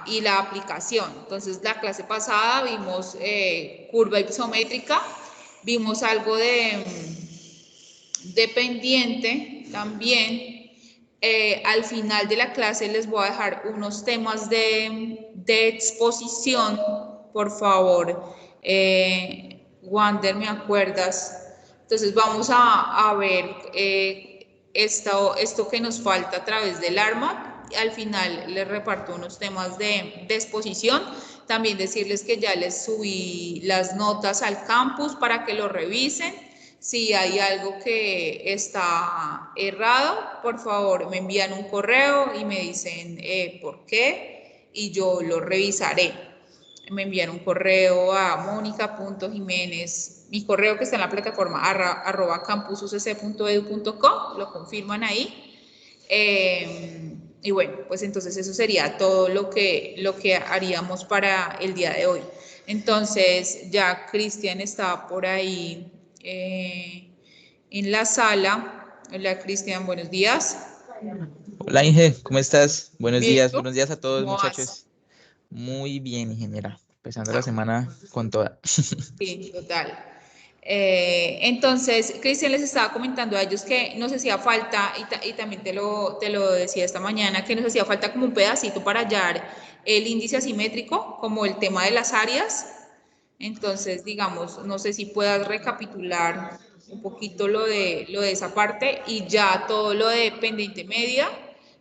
y la aplicación. Entonces, la clase pasada vimos curva isométrica, vimos algo de pendiente también. Al final de la clase les voy a dejar unos temas de exposición, por favor. Wander, ¿me acuerdas? Entonces vamos a ver esto que nos falta a través del ARMAT. Al final les reparto unos temas de exposición. También decirles que ya les subí las notas al campus para que lo revisen. Si hay algo que está errado, por favor me envían un correo y me dicen por qué y yo lo revisaré. Me envían un correo a mónica.jiménez, mi correo que está en la plataforma @campusucc.edu.co, lo confirman ahí. Y bueno, pues entonces eso sería todo lo que haríamos para el día de hoy. Entonces ya Cristian está por ahí en la sala. Hola Cristian, buenos días. Hola Inge, ¿cómo estás? Bien, ¿tú? Buenos días a todos ¿Cómo vas? muchachos. Muy bien, ingeniera. Empezando la semana con toda. Sí, total. Entonces, Cristian les estaba comentando a ellos que nos hacía falta, y también te lo decía esta mañana, que nos hacía falta como un pedacito para hallar el índice asimétrico, como el tema de las áreas. Entonces, digamos, no sé si puedas recapitular un poquito lo de esa parte y ya todo lo de pendiente media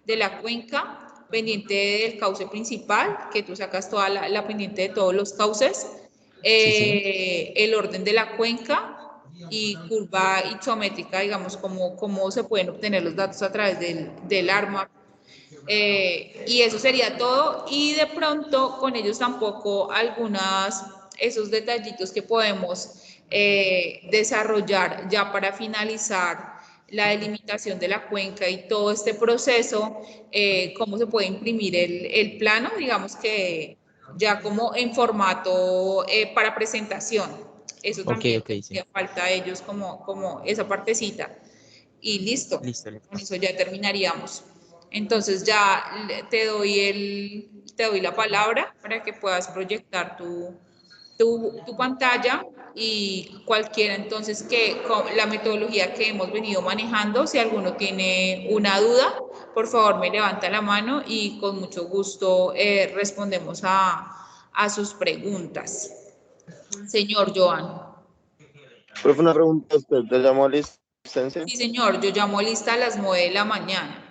de la cuenca, pendiente del cauce principal, que tú sacas toda la pendiente de todos los cauces, Sí, sí. el orden de la cuenca y curva isométrica, digamos, cómo se pueden obtener los datos a través del ARMA. Y eso sería todo. Y de pronto con ellos tampoco esos detallitos que podemos desarrollar ya para finalizar la delimitación de la cuenca y todo este proceso, cómo se puede imprimir el plano, digamos que ya como en formato para presentación. Eso Ok, también ok, sí. les falta a ellos como esa partecita. Y listo, Listo, con listo. eso ya terminaríamos. Entonces ya te doy la palabra para que puedas proyectar tu pantalla y cualquiera entonces que con la metodología que hemos venido manejando, si alguno tiene una duda, por favor me levanta la mano y con mucho gusto respondemos a sus preguntas. Señor Joan. Profe, una pregunta, ¿usted te llamó a licencia? Sí, señor, yo llamo lista a las 9 de la mañana.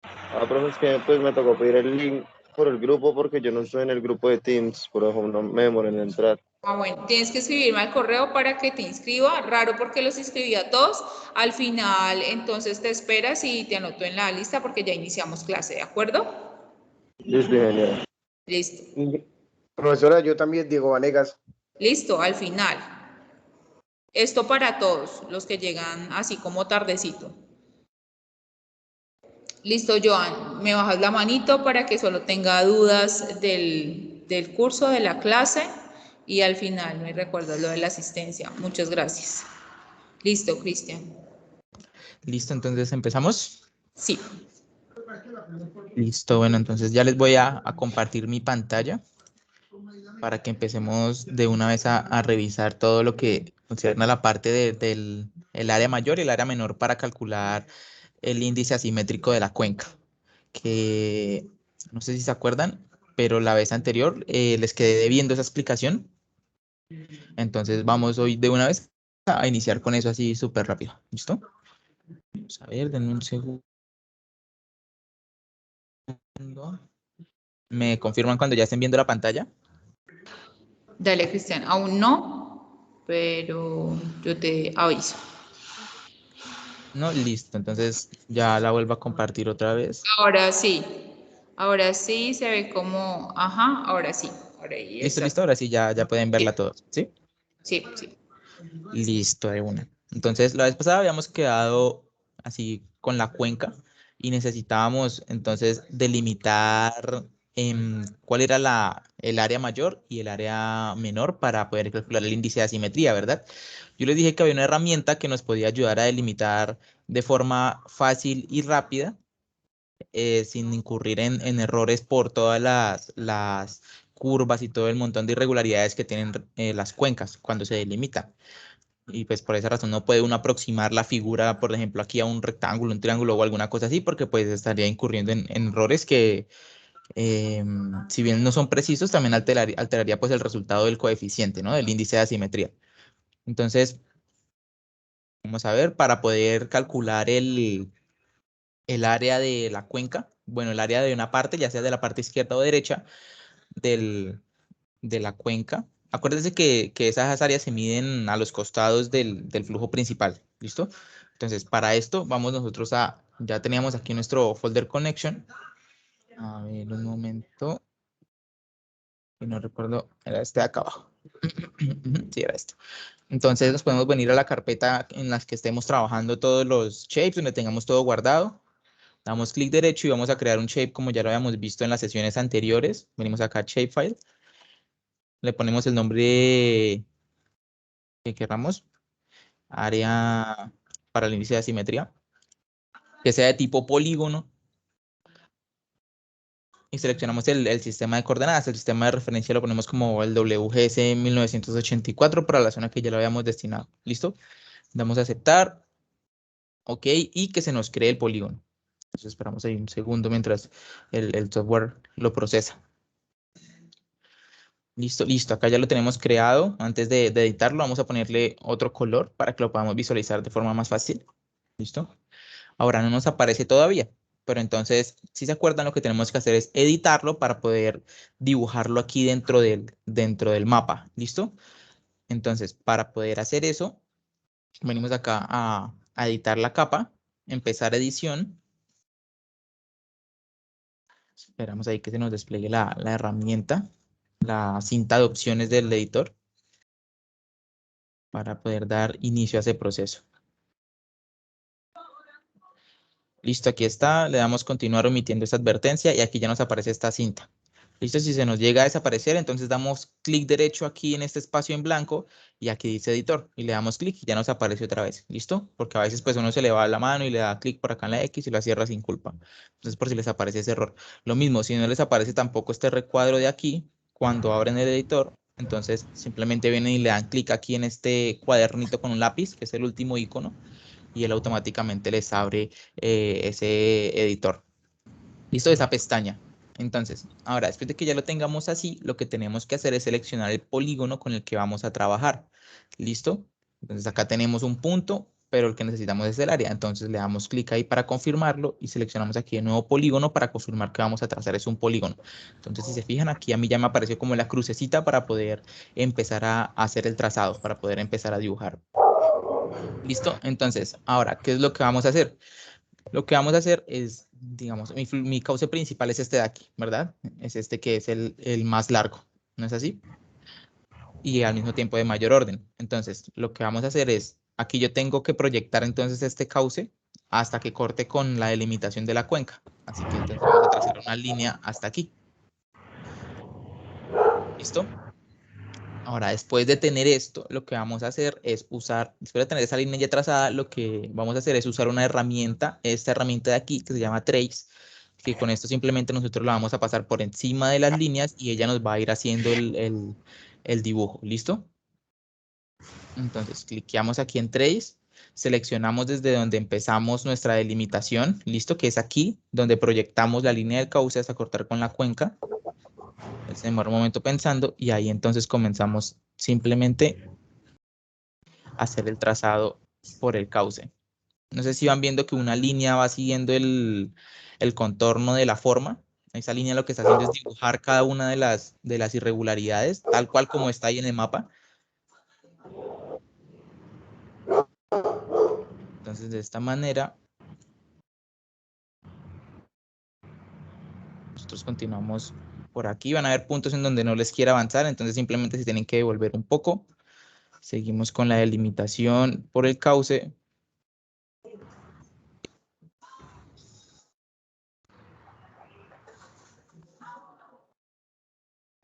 Ah, profe, es que pues me tocó pedir el link por el grupo porque yo no estoy en el grupo de Teams, por eso no me demoré en entrar. Ah, bueno, tienes que escribirme al correo para que te inscriba. Raro porque los inscribí a todos. Al final, entonces te esperas y te anoto en la lista porque ya iniciamos clase, ¿de acuerdo? Listo, ingeniero. Listo. Profesora, yo también, Diego Vanegas. Listo, al final. Esto para todos los que llegan así como tardecito. Listo, Joan. Me bajas la manito para que solo tenga dudas del curso, de la clase. Y al final me recuerdas lo de la asistencia. Muchas gracias. Listo, Cristian. Listo, entonces empezamos. Sí. Listo, bueno, entonces ya les voy a compartir mi pantalla para que empecemos de una vez a revisar todo lo que concierne a la parte del el área mayor y el área menor para calcular el índice asimétrico de la cuenca. Que no sé si se acuerdan, pero la vez anterior les quedé debiendo esa explicación. Entonces vamos hoy de una vez a iniciar con eso así súper rápido. ¿Listo? Vamos a ver, denme un segundo. ¿Me confirman cuando ya estén viendo la pantalla? Dale, Cristian. Aún no, pero yo te aviso. No, listo. Entonces ya la vuelvo a compartir otra vez. Ahora sí. Ahora sí se ve como. Ajá, ahora sí. Ahora ahí Listo, está. listo. Ahora sí ya pueden verla Sí, todos. ¿Sí? sí, sí. Listo, de una. Entonces, la vez pasada habíamos quedado así con la cuenca y necesitábamos entonces delimitar cuál era el área mayor y el área menor para poder calcular el índice de asimetría, ¿verdad? Yo les dije que había una herramienta que nos podía ayudar a delimitar de forma fácil y rápida sin incurrir en errores por todas las curvas y todo el montón de irregularidades que tienen las cuencas cuando se delimitan. Y pues por esa razón no puede uno aproximar la figura, por ejemplo, aquí a un rectángulo, un triángulo o alguna cosa así, porque pues estaría incurriendo en errores que, si bien no son precisos, también alteraría pues el resultado del coeficiente, ¿no? Del índice de asimetría. Entonces, vamos a ver, para poder calcular el área de la cuenca, bueno, el área de una parte, ya sea de la parte izquierda o derecha de la cuenca. Acuérdense que esas áreas se miden a los costados del flujo principal, ¿listo? Entonces, para esto vamos nosotros ya teníamos aquí nuestro folder connection. A ver, un momento. Y no recuerdo, era este de acá abajo. Sí, era este. Entonces nos podemos venir a la carpeta en la que estemos trabajando todos los shapes, donde tengamos todo guardado. Damos clic derecho y vamos a crear un shape como ya lo habíamos visto en las sesiones anteriores. Venimos acá a Shapefile. Le ponemos el nombre que queramos. Área para el índice de asimetría. Que sea de tipo polígono. Y seleccionamos el sistema de coordenadas. El sistema de referencia lo ponemos como el WGS 1984 para la zona que ya lo habíamos destinado. ¿Listo? Damos a aceptar. Ok. Y que se nos cree el polígono. Entonces esperamos ahí un segundo mientras el software lo procesa. Listo, listo. Acá ya lo tenemos creado. Antes de editarlo, vamos a ponerle otro color para que lo podamos visualizar de forma más fácil. ¿Listo? Ahora no nos aparece todavía, pero entonces, si se acuerdan, lo que tenemos que hacer es editarlo para poder dibujarlo aquí dentro del mapa. ¿Listo? Entonces, para poder hacer eso, venimos acá a editar la capa, empezar edición. Esperamos ahí que se nos despliegue la herramienta, la cinta de opciones del editor, para poder dar inicio a ese proceso. Listo, aquí está. Le damos continuar omitiendo esta advertencia y aquí ya nos aparece esta cinta. Listo, si se nos llega a desaparecer, entonces damos clic derecho aquí en este espacio en blanco y aquí dice editor y le damos clic y ya nos aparece otra vez. ¿Listo? Porque a veces pues uno se le va la mano y le da clic por acá en la X y la cierra sin culpa. Entonces por si les aparece ese error. Lo mismo, si no les aparece tampoco este recuadro de aquí, cuando abren el editor, entonces simplemente vienen y le dan clic aquí en este cuadernito con un lápiz, que es el último icono, y él automáticamente les abre ese editor. ¿Listo? Esa pestaña. Entonces, ahora, después de que ya lo tengamos así, lo que tenemos que hacer es seleccionar el polígono con el que vamos a trabajar. ¿Listo? Entonces acá tenemos un punto, pero el que necesitamos es el área. Entonces le damos clic ahí para confirmarlo y seleccionamos aquí el nuevo polígono para confirmar que vamos a trazar es un polígono. Entonces, si se fijan, aquí a mí ya me apareció como la crucecita para poder empezar a hacer el trazado, para poder empezar a dibujar. ¿Listo? Entonces, ahora, ¿qué es lo que vamos a hacer? Lo que vamos a hacer es, digamos, mi cauce principal es este de aquí, ¿verdad? Es este que es el más largo, ¿no es así? Y al mismo tiempo de mayor orden. Entonces, lo que vamos a hacer es, aquí yo tengo que proyectar entonces este cauce hasta que corte con la delimitación de la cuenca. Así que entonces vamos a trazar una línea hasta aquí. ¿Listo? Ahora, después de tener esto, lo que vamos a hacer es usar, después de tener esa línea ya trazada, lo que vamos a hacer es usar una herramienta, esta herramienta de aquí que se llama Trace, que con esto simplemente nosotros la vamos a pasar por encima de las líneas y ella nos va a ir haciendo el dibujo. ¿Listo? Entonces, cliqueamos aquí en Trace, seleccionamos desde donde empezamos nuestra delimitación, ¿listo? Que es aquí, donde proyectamos la línea del cauce hasta cortar con la cuenca. Se demora un momento pensando y ahí entonces comenzamos simplemente a hacer el trazado por el cauce. No sé si van viendo que una línea va siguiendo el contorno de la forma. Esa línea lo que está haciendo es dibujar cada una de las irregularidades, tal cual como está ahí en el mapa. Entonces, de esta manera, nosotros continuamos por aquí. Van a haber puntos en donde no les quiera avanzar, entonces simplemente se tienen que devolver un poco. Seguimos con la delimitación por el cauce.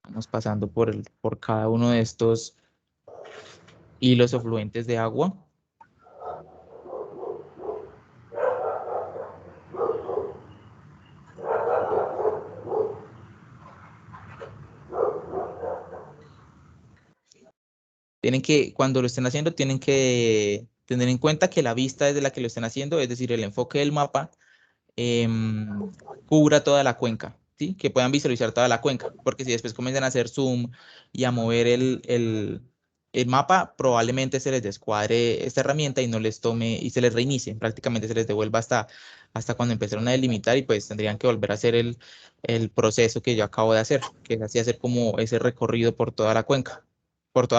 Vamos pasando por cada uno de estos hilos o fluentes de agua. Tienen que, cuando lo estén haciendo, tienen que tener en cuenta que la vista desde la que lo estén haciendo, es decir, el enfoque del mapa, cubra toda la cuenca, ¿sí? Que puedan visualizar toda la cuenca, porque si después comienzan a hacer zoom y a mover el mapa, probablemente se les descuadre esta herramienta y no les tome y se les reinicie, prácticamente se les devuelva hasta cuando empezaron a delimitar y pues tendrían que volver a hacer el proceso que yo acabo de hacer, que es así hacer como ese recorrido por toda la cuenca, por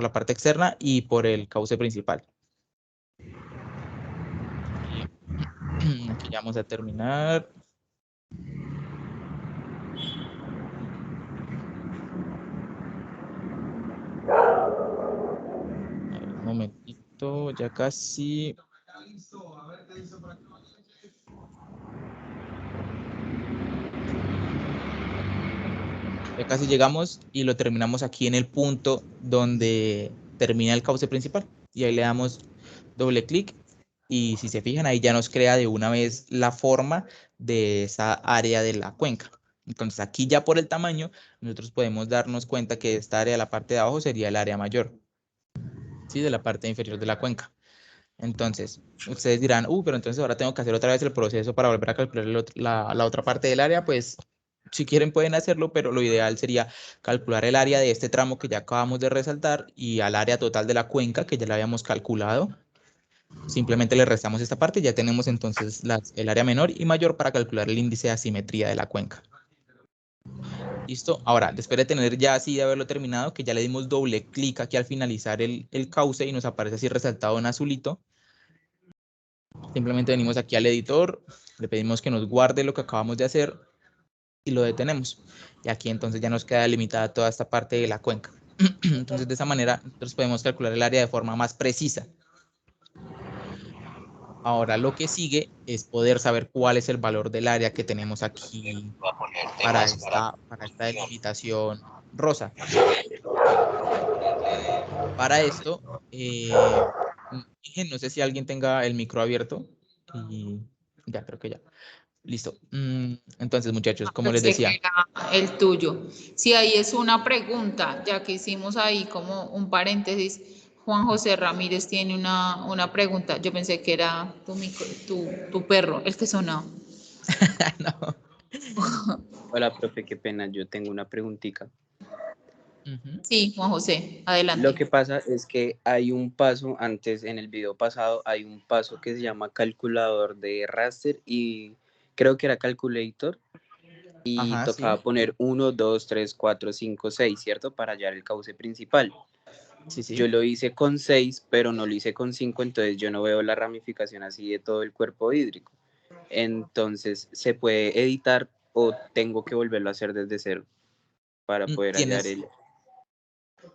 la parte externa y por el cauce principal. Aquí ya vamos a terminar. A ver, un momentito, ya casi. Ya casi llegamos y lo terminamos aquí en el punto donde termina el cauce principal. Y ahí le damos doble clic y si se fijan ahí ya nos crea de una vez la forma de esa área de la cuenca. Entonces aquí ya por el tamaño nosotros podemos darnos cuenta que esta área de la parte de abajo sería el área mayor, ¿sí? De la parte inferior de la cuenca. Entonces, ustedes dirán, pero entonces ahora tengo que hacer otra vez el proceso para volver a calcular la otra parte del área. Pues, si quieren pueden hacerlo, pero lo ideal sería calcular el área de este tramo que ya acabamos de resaltar y al área total de la cuenca que ya la habíamos calculado. Simplemente le restamos esta parte y ya tenemos entonces el área menor y mayor para calcular el índice de asimetría de la cuenca. ¿Listo? Ahora, después de tener ya así de haberlo terminado, que ya le dimos doble clic aquí al finalizar el cauce y nos aparece así resaltado en azulito, simplemente venimos aquí al editor, le pedimos que nos guarde lo que acabamos de hacer y lo detenemos. Y aquí entonces ya nos queda delimitada toda esta parte de la cuenca. Entonces de esa manera nosotros podemos calcular el área de forma más precisa. Ahora lo que sigue es poder saber cuál es el valor del área que tenemos aquí para esta delimitación rosa. Para esto, no sé si alguien tenga el micro abierto y ya creo que ya. Listo. Entonces, muchachos, como les Pensé que decía. era el tuyo. Si ahí es una pregunta, ya que hicimos ahí como un paréntesis, Juan José Ramírez tiene una pregunta. Yo pensé que era tu perro, el que sonaba. No. Hola, profe, qué pena, yo tengo una preguntita. Sí, Juan José, adelante. Lo que pasa es que hay un paso, antes en el video pasado, hay un paso que se llama calculador de raster y creo que era calculator y Ajá, tocaba sí. poner 1, 2, 3, 4, 5, 6, ¿cierto? Para hallar el cauce principal. Sí, sí. Yo lo hice con 6, pero no lo hice con 5, entonces yo no veo la ramificación así de todo el cuerpo hídrico. Entonces, ¿se puede editar o tengo que volverlo a hacer desde cero para poder hallar el...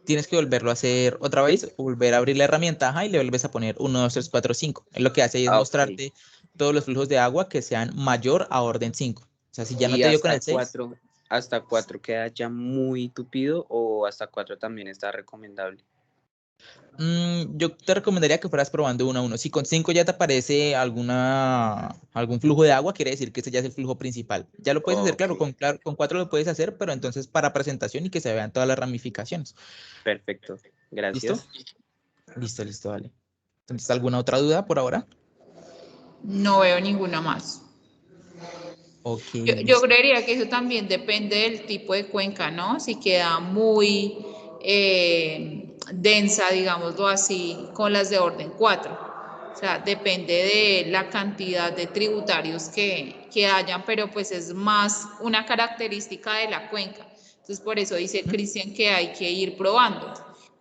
Tienes que volverlo a hacer otra vez, volver a abrir la herramienta, ajá, y le vuelves a poner 1, 2, 3, 4, 5. Es lo que hace es mostrarte todos los flujos de agua que sean mayor a orden 5. O sea, si ya no te dio con el 6. ¿Hasta 4 queda ya muy tupido o hasta 4 también está recomendable? Yo te recomendaría que fueras probando uno a uno. Si con 5 ya te aparece algún flujo de agua, quiere decir que ese ya es el flujo principal. Ya lo puedes hacer, claro, con 4 lo puedes hacer, pero entonces para presentación y que se vean todas las ramificaciones. Perfecto, gracias. ¿Listo? Listo, dale. Entonces, ¿alguna otra duda por ahora? No veo ninguna más. Ok. Yo creería que eso también depende del tipo de cuenca, ¿no? Si queda muy densa, digámoslo así, con las de orden 4. O sea, depende de la cantidad de tributarios que hayan, pero pues es más una característica de la cuenca. Entonces, por eso dice Cristian que hay que ir probando.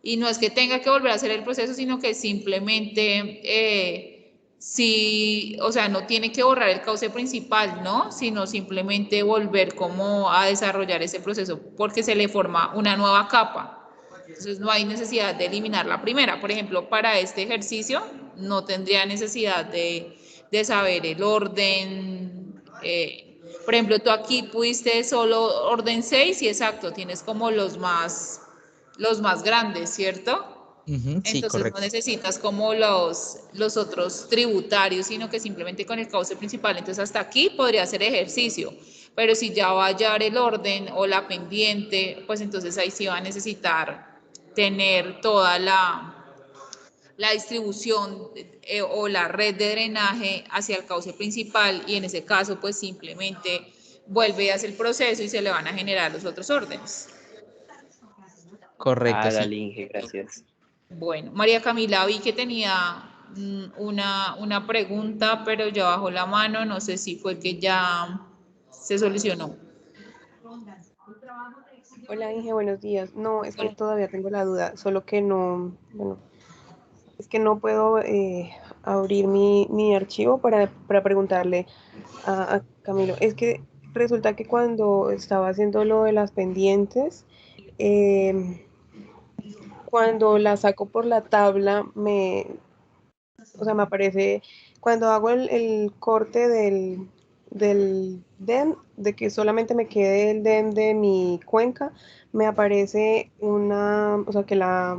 Y no es que tenga que volver a hacer el proceso, sino que simplemente... sí, o sea, no tiene que borrar el cauce principal, ¿no? Sino simplemente volver como a desarrollar ese proceso porque se le forma una nueva capa. Entonces no hay necesidad de eliminar la primera. Por ejemplo, para este ejercicio no tendría necesidad de saber el orden. Por ejemplo, tú aquí pudiste solo orden 6 y exacto, tienes como los más grandes, ¿cierto? Sí, Entonces correcto. no necesitas como los otros tributarios, sino que simplemente con el cauce principal. Entonces hasta aquí podría ser ejercicio. pero si ya va a hallar el orden o la pendiente, pues entonces ahí sí va a necesitar tener toda la distribución o la red de drenaje hacia el cauce principal, y en ese caso pues simplemente vuelve y hace el proceso y se le van a generar los otros órdenes. Correcto, sí. Dale, Inge, gracias. Bueno, María Camila, vi que tenía una pregunta, pero ya bajó la mano, no sé si fue que ya se solucionó. Hola Inge, buenos días. No, es que todavía tengo la duda, solo que no, bueno, es que no puedo abrir mi archivo para preguntarle a Camilo. Es que resulta que cuando estaba haciendo lo de las pendientes, cuando la saco por la tabla, o sea, me aparece, cuando hago el corte del DEN, de que solamente me quede el DEN de mi cuenca, me aparece o sea, que la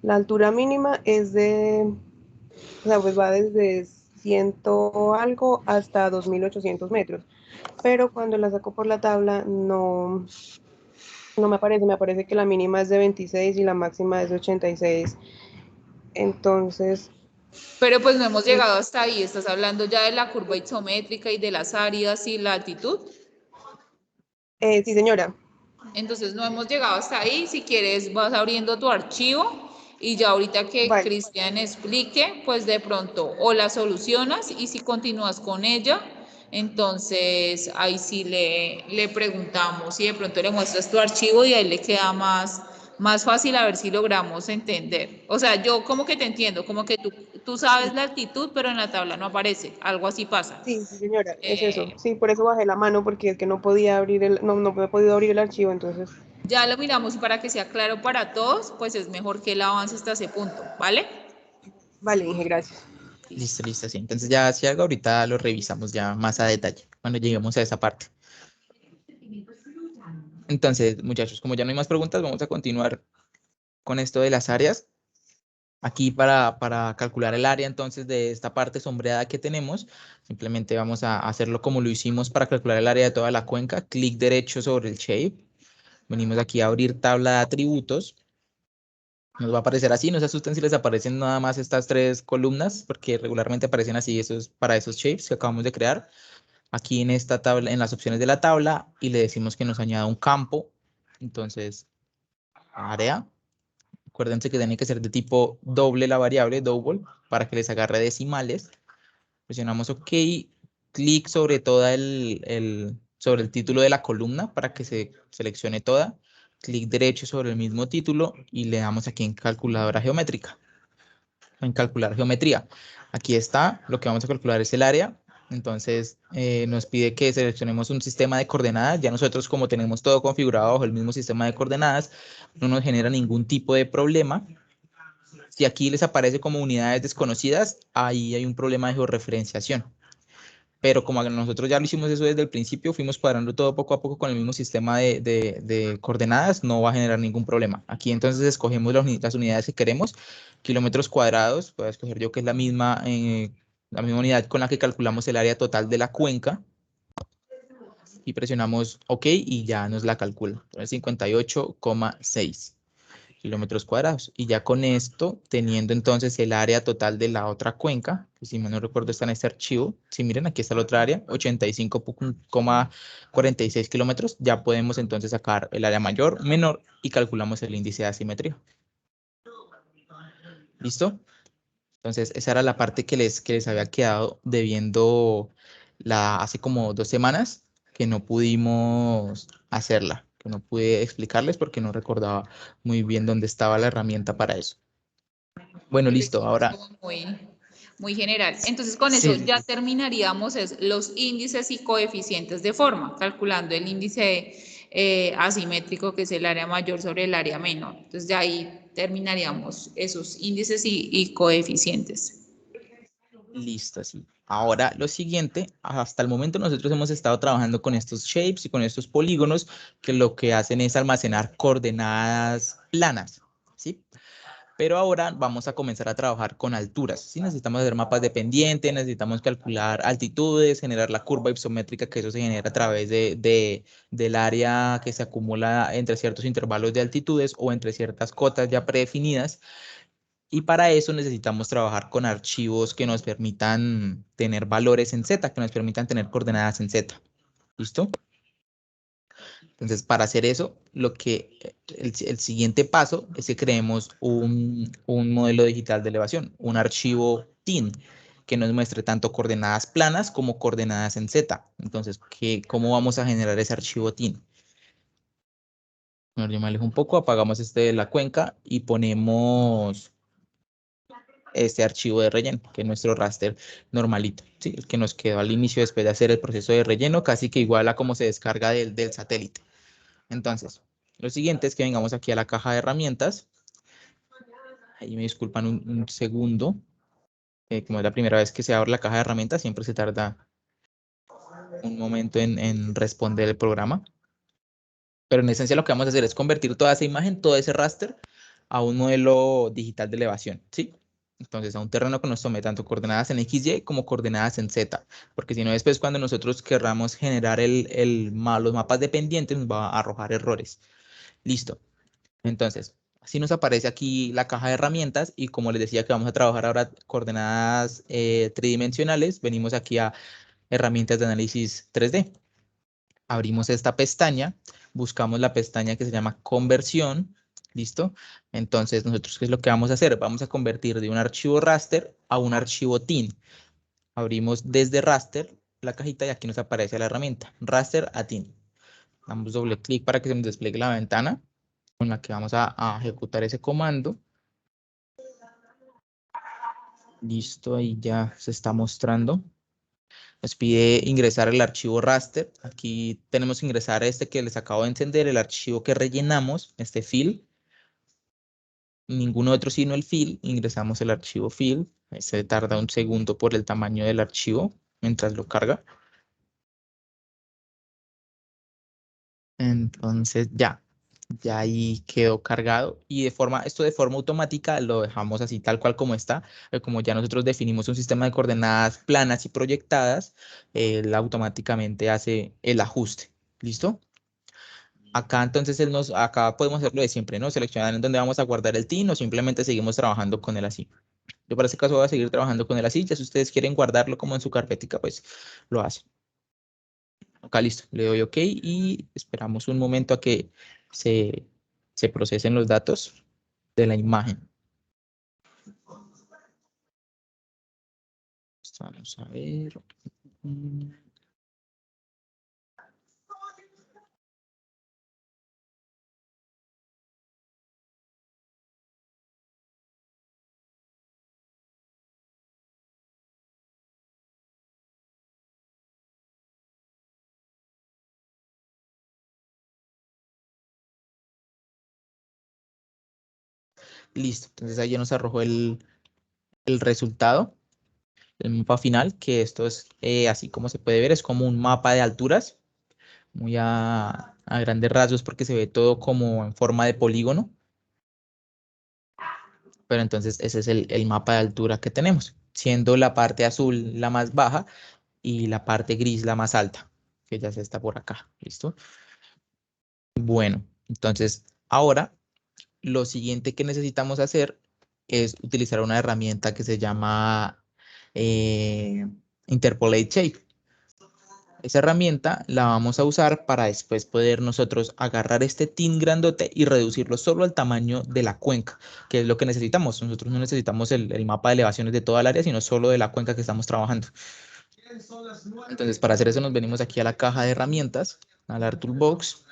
altura mínima es o sea, pues va desde 100 algo hasta 2.800 metros. Pero cuando la saco por la tabla, no me aparece que la mínima es de 26 y la máxima es de 86. Entonces, Pero pues no hemos llegado hasta ahí, estás hablando ya de la curva isométrica y de las áreas y la altitud. sí, señora. Entonces no hemos llegado hasta ahí. Si quieres vas abriendo tu archivo y ya ahorita que Vale. Cristian explique, pues de pronto o la solucionas, y si continúas con ella, entonces ahí sí le preguntamos y de pronto le muestras tu archivo y ahí le queda más fácil, a ver si logramos entender. O sea, yo como que te entiendo, como que tú sabes la altitud, pero en la tabla no aparece, algo así pasa. Sí, sí, señora, es eso. Eh, Sí, por eso bajé la mano, porque es que no podía abrir no me he podido abrir el archivo, entonces. Ya lo miramos, y para que sea claro para todos, pues es mejor que él avance hasta ese punto, ¿vale? Vale, Inge, gracias. Listo, listo, sí. Entonces ya si algo ahorita lo revisamos ya más a detalle cuando lleguemos a esa parte. Entonces, muchachos, como ya no hay más preguntas, vamos a continuar con esto de las áreas. Aquí para calcular el área entonces de esta parte sombreada que tenemos, simplemente vamos a hacerlo como lo hicimos para calcular el área de toda la cuenca. Clic derecho sobre el shape. Venimos aquí a abrir tabla de atributos. Nos va a aparecer así, no se asusten si les aparecen nada más estas tres columnas, porque regularmente aparecen así, eso es para esos shapes que acabamos de crear. Aquí en esta tabla, en las opciones de la tabla, y le decimos que nos añada un campo. Entonces, área. Acuérdense que tiene que ser de tipo doble la variable, double, para que les agarre decimales. Presionamos OK, clic sobre sobre el título de la columna para que se seleccione toda. Clic derecho sobre el mismo título y le damos aquí en calculadora geométrica. En calcular geometría. Aquí está, lo que vamos a calcular es el área. Entonces nos pide que seleccionemos un sistema de coordenadas. Ya nosotros, como tenemos todo configurado bajo el mismo sistema de coordenadas, no nos genera ningún tipo de problema. Si aquí les aparece como unidades desconocidas, ahí hay un problema de georreferenciación. Pero como nosotros ya lo hicimos eso desde el principio, fuimos cuadrando todo poco a poco con el mismo sistema de coordenadas, no va a generar ningún problema. Aquí entonces escogemos las unidades que queremos, kilómetros cuadrados, voy a escoger yo que es la misma unidad con la que calculamos el área total de la cuenca. Y presionamos OK y ya nos la calcula. 58,6 kilómetros cuadrados. Y ya con esto, teniendo entonces el área total de la otra cuenca, que si mal no recuerdo está en este archivo, si miren, aquí está la otra área, 85,46 kilómetros, ya podemos entonces sacar el área mayor, menor y calculamos el índice de asimetría. ¿Listo? Entonces, esa era la parte que les había quedado debiendo hace como 2 semanas, que no pudimos hacerla, que no pude explicarles porque no recordaba muy bien dónde estaba la herramienta para eso. Bueno, listo, ahora. Muy general. Entonces, con eso Sí, ya terminaríamos los índices y coeficientes de forma, calculando el índice asimétrico, que es el área mayor sobre el área menor. Entonces, ya ahí terminaríamos esos índices y coeficientes. listo, sí. Ahora, lo siguiente, hasta el momento nosotros hemos estado trabajando con estos shapes y con estos polígonos que lo que hacen es almacenar coordenadas planas, ¿sí? Pero ahora vamos a comenzar a trabajar con alturas. ¿Sí? Necesitamos hacer mapas de pendiente, necesitamos calcular altitudes, generar la curva isométrica, que eso se genera a través del área que se acumula entre ciertos intervalos de altitudes o entre ciertas cotas ya predefinidas. Y para eso necesitamos trabajar con archivos que nos permitan tener valores en Z, que nos permitan tener coordenadas en Z. ¿Listo? Entonces, para hacer eso, el siguiente paso es que creemos un modelo digital de elevación, un archivo TIN, que nos muestre tanto coordenadas planas como coordenadas en Z. Entonces, ¿cómo vamos a generar ese archivo TIN? Bueno, yo me alejo un poco, apagamos este de la cuenca y ponemos este archivo de relleno, que es nuestro raster normalito, ¿sí? El que nos quedó al inicio después de hacer el proceso de relleno, casi que igual a cómo se descarga del satélite. Entonces, lo siguiente es que vengamos aquí a la caja de herramientas. Ahí me disculpan un segundo. Como es la primera vez que se abre la caja de herramientas, siempre se tarda un momento en responder el programa. Pero en esencia lo que vamos a hacer es convertir toda esa imagen, todo ese raster, a un modelo digital de elevación, ¿sí? Entonces, a un terreno que nos tome tanto coordenadas en XY como coordenadas en Z, porque si no, después cuando nosotros querramos generar los mapas dependientes, nos va a arrojar errores. Listo. Entonces, así nos aparece aquí la caja de herramientas y como les decía que vamos a trabajar ahora coordenadas tridimensionales, venimos aquí a herramientas de análisis 3D. Abrimos esta pestaña, buscamos la pestaña que se llama conversión, ¿listo? Entonces, nosotros, ¿qué es lo que vamos a hacer? Vamos a convertir de un archivo raster a un archivo TIN. Abrimos desde raster la cajita y aquí nos aparece la herramienta, raster a TIN. Damos doble clic para que se nos despliegue la ventana con la que vamos a ejecutar ese comando. Listo, ahí ya se está mostrando. Nos pide ingresar el archivo raster. Aquí tenemos que ingresar este que les acabo de encender, el archivo que rellenamos, este fill. Ninguno otro sino el fill. Ingresamos el archivo fill. Se tarda un segundo por el tamaño del archivo mientras lo carga. Entonces ya ahí quedó cargado y esto de forma automática lo dejamos así tal cual como está. Como ya nosotros definimos un sistema de coordenadas planas y proyectadas, él automáticamente hace el ajuste. ¿Listo? Acá entonces acá podemos hacerlo de siempre, ¿no? Seleccionar en dónde vamos a guardar el TIN o simplemente seguimos trabajando con él así. Yo para este caso voy a seguir trabajando con él así. Ya si ustedes quieren guardarlo como en su carpetica, pues lo hacen. Acá listo, le doy OK y esperamos un momento a que se procesen los datos de la imagen. Vamos a ver. Listo, entonces ahí ya nos arrojó el resultado, el mapa final, que esto es así como se puede ver, es como un mapa de alturas, muy a grandes rasgos porque se ve todo como en forma de polígono. Pero entonces ese es el mapa de altura que tenemos, siendo la parte azul la más baja y la parte gris la más alta, que ya se está por acá, ¿listo? Bueno, entonces ahora lo siguiente que necesitamos hacer es utilizar una herramienta que se llama Interpolate Shape. Esa herramienta la vamos a usar para después poder nosotros agarrar este TIN grandote y reducirlo solo al tamaño de la cuenca, que es lo que necesitamos. Nosotros no necesitamos el mapa de elevaciones de toda el área, sino solo de la cuenca que estamos trabajando. Entonces, para hacer eso nos venimos aquí a la caja de herramientas, al Art Toolbox,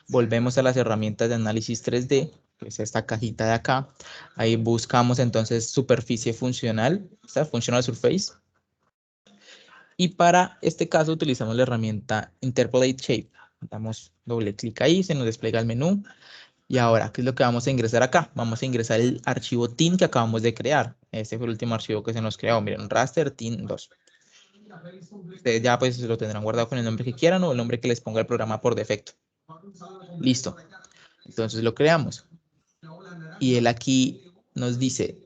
volvemos a las herramientas de análisis 3D, que es esta cajita de acá. Ahí buscamos entonces superficie funcional, ¿está? Functional Surface. Y para este caso utilizamos la herramienta Interpolate Shape. Damos doble clic ahí, se nos despliega el menú. Y ahora, ¿qué es lo que vamos a ingresar acá? Vamos a ingresar el archivo TIN que acabamos de crear. Este fue el último archivo que se nos creó. Miren, raster TIN 2. Ustedes ya pues lo tendrán guardado con el nombre que quieran o el nombre que les ponga el programa por defecto. Listo. Entonces lo creamos. Y él aquí nos dice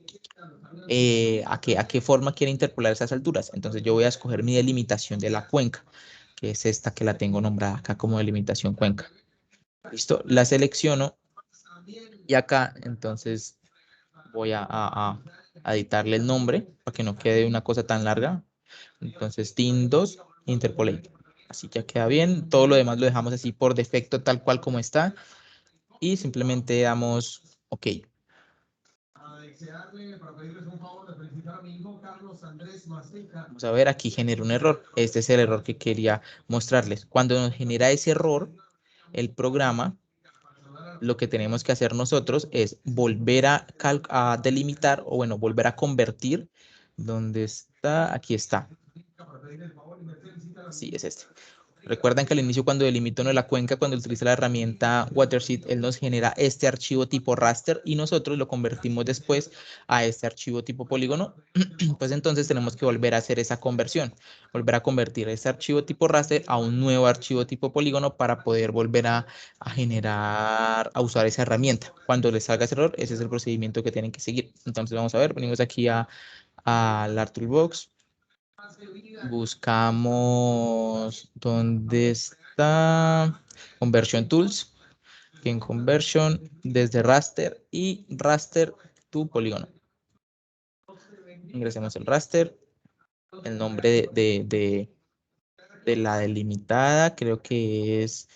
a qué forma quiere interpolar esas alturas. Entonces yo voy a escoger mi delimitación de la cuenca, que es esta que la tengo nombrada acá como delimitación cuenca. ¿Listo? La selecciono y acá entonces voy a editarle el nombre para que no quede una cosa tan larga. Entonces, TIN2, Interpolate. Así ya queda bien. Todo lo demás lo dejamos así por defecto, tal cual como está. Y simplemente damos OK. Vamos a ver, aquí genera un error. Este es el error que quería mostrarles. Cuando nos genera ese error, el programa, lo que tenemos que hacer nosotros es volver a delimitar, o bueno, volver a convertir. ¿Dónde está? Aquí está. Sí, es este. Recuerdan que al inicio, cuando delimito la cuenca, cuando utiliza la herramienta Watersheet, él nos genera este archivo tipo raster y nosotros lo convertimos después a este archivo tipo polígono. Pues entonces tenemos que volver a hacer esa conversión, volver a convertir este archivo tipo raster a un nuevo archivo tipo polígono para poder volver a generar, a usar esa herramienta. Cuando les salga ese error, ese es el procedimiento que tienen que seguir. Entonces vamos a ver, venimos aquí al Art Toolbox. Buscamos dónde está Conversion Tools, que en Conversion desde raster y raster to polígono. Ingresemos el raster, el nombre de la delimitada, creo que es,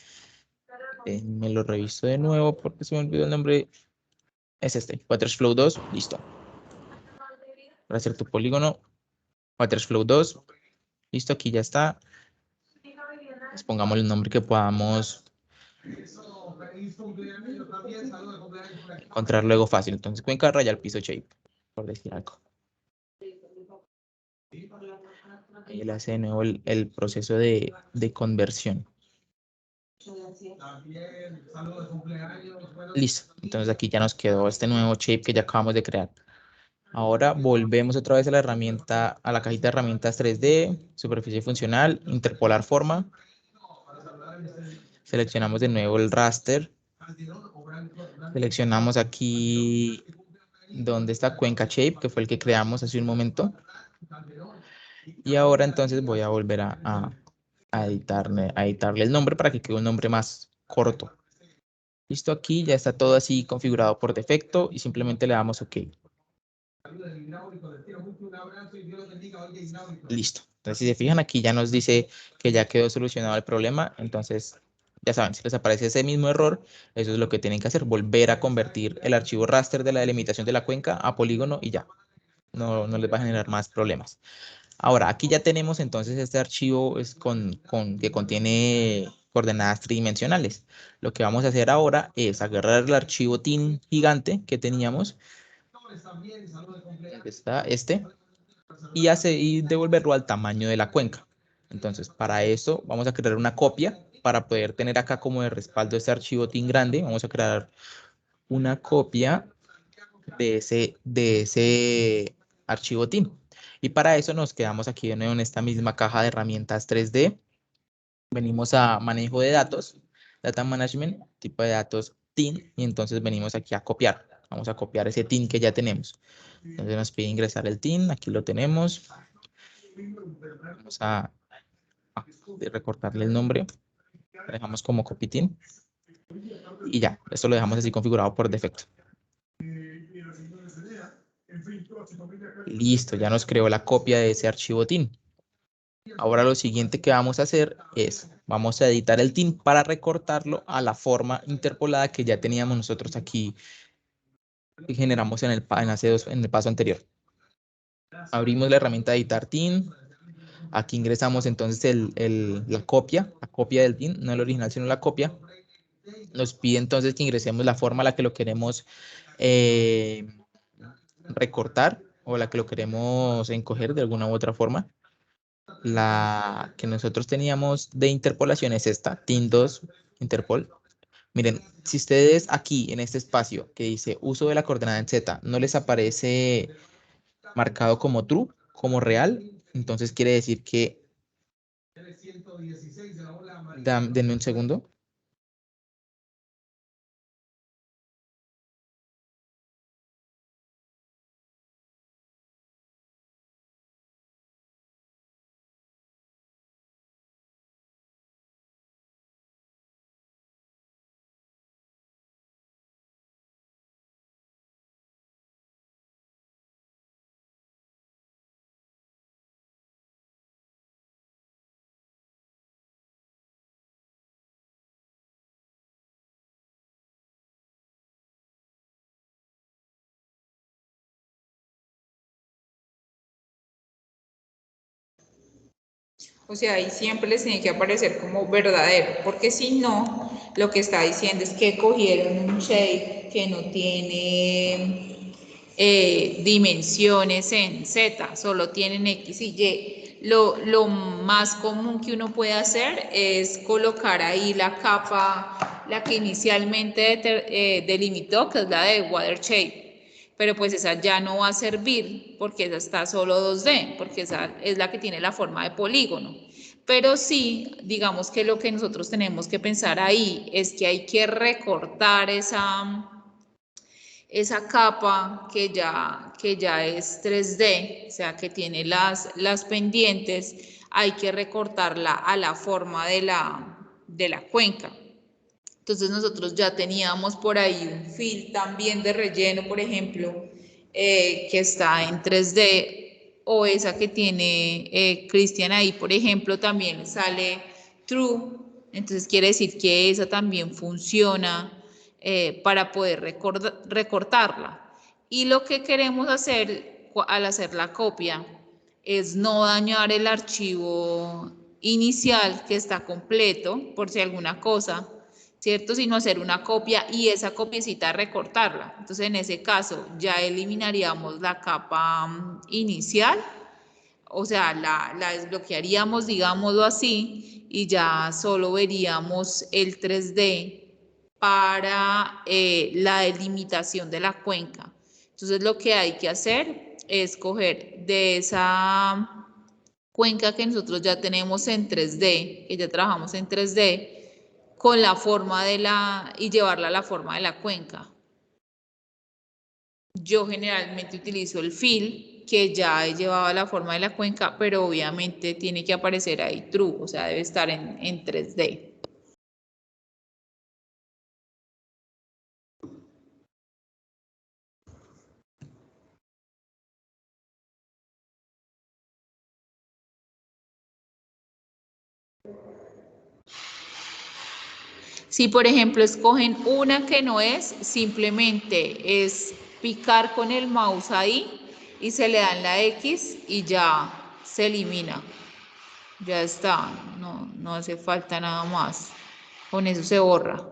me lo reviso de nuevo porque se me olvidó el nombre, es este, Watersflow 2, listo. Raster to polígono, Watersflow 2, listo, aquí ya está. Pues pongamos el nombre que podamos encontrar luego fácil. Entonces, cuenca raya al piso shape, por decir algo. Ahí él hace de nuevo el proceso de conversión. Listo. Entonces aquí ya nos quedó este nuevo shape que ya acabamos de crear. Ahora volvemos otra vez a la herramienta, a la cajita de herramientas 3D, superficie funcional, interpolar forma. Seleccionamos de nuevo el raster. Seleccionamos aquí donde está Cuenca Shape, que fue el que creamos hace un momento. Y ahora entonces voy a volver a editarle el nombre para que quede un nombre más corto. Listo, aquí ya está todo así configurado por defecto y simplemente le damos OK. Listo. Entonces, si se fijan, aquí ya nos dice que ya quedó solucionado el problema. Entonces, ya saben, si les aparece ese mismo error, eso es lo que tienen que hacer, volver a convertir el archivo raster de la delimitación de la cuenca a polígono y ya. No les va a generar más problemas. Ahora, aquí ya tenemos entonces este archivo que contiene coordenadas tridimensionales. Lo que vamos a hacer ahora es agarrar el archivo TIN gigante que teníamos, que está este, y devolverlo al tamaño de la cuenca. Entonces, para eso vamos a crear una copia para poder tener acá como de respaldo este archivo TIN grande. Vamos a crear una copia de ese archivo TIN. Y para eso nos quedamos aquí de nuevo en esta misma caja de herramientas 3D. Venimos a manejo de datos, Data Management, tipo de datos TIN, y entonces venimos aquí a copiar. Vamos a copiar ese TIN que ya tenemos. Entonces nos pide ingresar el TIN, aquí lo tenemos. Vamos a recortarle el nombre. Lo dejamos como copy TIN. Y ya, esto lo dejamos así configurado por defecto. Listo, ya nos creó la copia de ese archivo TIN. Ahora lo siguiente que vamos a hacer es, vamos a editar el TIN para recortarlo a la forma interpolada que ya teníamos nosotros aquí, que generamos en el paso anterior. Abrimos la herramienta de editar TIN. Aquí ingresamos entonces la copia del TIN, no el original, sino la copia. Nos pide entonces que ingresemos la forma a la que lo queremos recortar o la que lo queremos encoger de alguna u otra forma. La que nosotros teníamos de interpolación es esta, TIN2 Interpol. Miren, si ustedes aquí en este espacio que dice uso de la coordenada en Z no les aparece marcado como true, como real, entonces quiere decir que... Denme un segundo. O sea, ahí siempre les tiene que aparecer como verdadero, porque si no, lo que está diciendo es que cogieron un shape que no tiene dimensiones en Z, solo tienen X y Y. Lo más común que uno puede hacer es colocar ahí la capa, la que inicialmente delimitó, que es la de water shape. Pero pues esa ya no va a servir porque esa está solo 2D, porque esa es la que tiene la forma de polígono. Pero sí, digamos que lo que nosotros tenemos que pensar ahí es que hay que recortar esa capa que ya es 3D, o sea, que tiene las pendientes, hay que recortarla a la forma de la cuenca. Entonces nosotros ya teníamos por ahí un fill también de relleno, por ejemplo, que está en 3D, o esa que tiene Cristian ahí, por ejemplo, también sale true. Entonces quiere decir que esa también funciona para poder recortarla. Y lo que queremos hacer al hacer la copia es no dañar el archivo inicial que está completo, por si alguna cosa, ¿cierto? Sino hacer una copia y esa copiecita recortarla. Entonces, en ese caso, ya eliminaríamos la capa inicial, o sea, la desbloquearíamos, digámoslo así, y ya solo veríamos el 3D para la delimitación de la cuenca. Entonces, lo que hay que hacer es coger de esa cuenca que nosotros ya tenemos en 3D, que ya trabajamos en 3D, con la forma y llevarla a la forma de la cuenca. Yo generalmente utilizo el fill, que ya he llevado a la forma de la cuenca, pero obviamente tiene que aparecer ahí true, o sea, debe estar en 3D. Si por ejemplo escogen una que no es, simplemente es picar con el mouse ahí y se le dan la X y ya se elimina. Ya está, no hace falta nada más. Con eso se borra.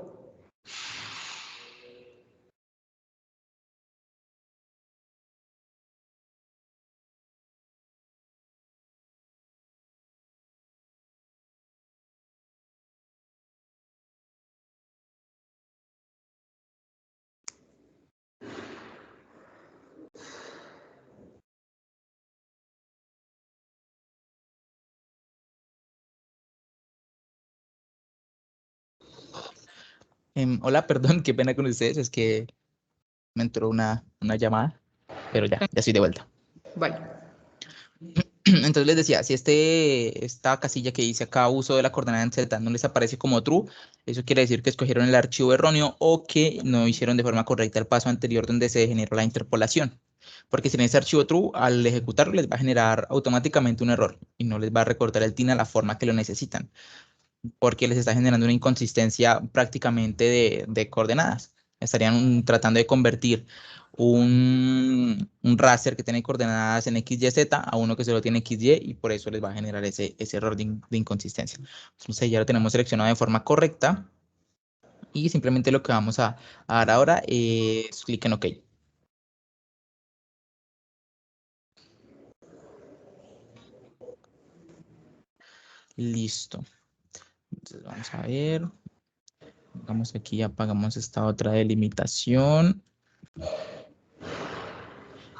Hola, perdón, qué pena con ustedes, es que me entró una llamada, pero ya estoy de vuelta. Vale. Entonces les decía, si esta casilla que dice acá uso de la coordenada en Z no les aparece como true, eso quiere decir que escogieron el archivo erróneo o que no hicieron de forma correcta el paso anterior donde se generó la interpolación. Porque si en ese archivo true, al ejecutarlo les va a generar automáticamente un error y no les va a recortar el TIN a la forma que lo necesitan, porque les está generando una inconsistencia prácticamente de coordenadas. Estarían tratando de convertir un raster que tiene coordenadas en X, Y, Z a uno que solo tiene X, Y y por eso les va a generar ese error de inconsistencia. Entonces ya lo tenemos seleccionado de forma correcta y simplemente lo que vamos a dar ahora es clic en OK. Listo. Entonces vamos a ver. Vamos aquí, apagamos esta otra delimitación.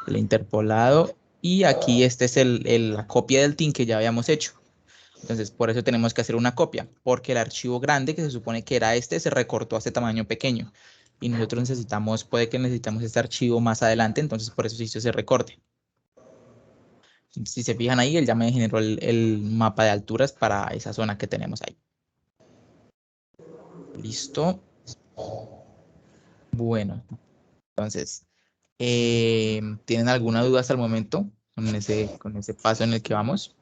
El interpolado. Y aquí este es la copia del TIN que ya habíamos hecho. Entonces, por eso tenemos que hacer una copia, porque el archivo grande, que se supone que era este, se recortó a este tamaño pequeño. Y nosotros puede que necesitamos este archivo más adelante, entonces por eso se hizo ese recorte. Si se fijan ahí, él ya me generó el mapa de alturas para esa zona que tenemos ahí. Listo. Bueno, entonces, ¿tienen alguna duda hasta el momento con ese paso en el que vamos?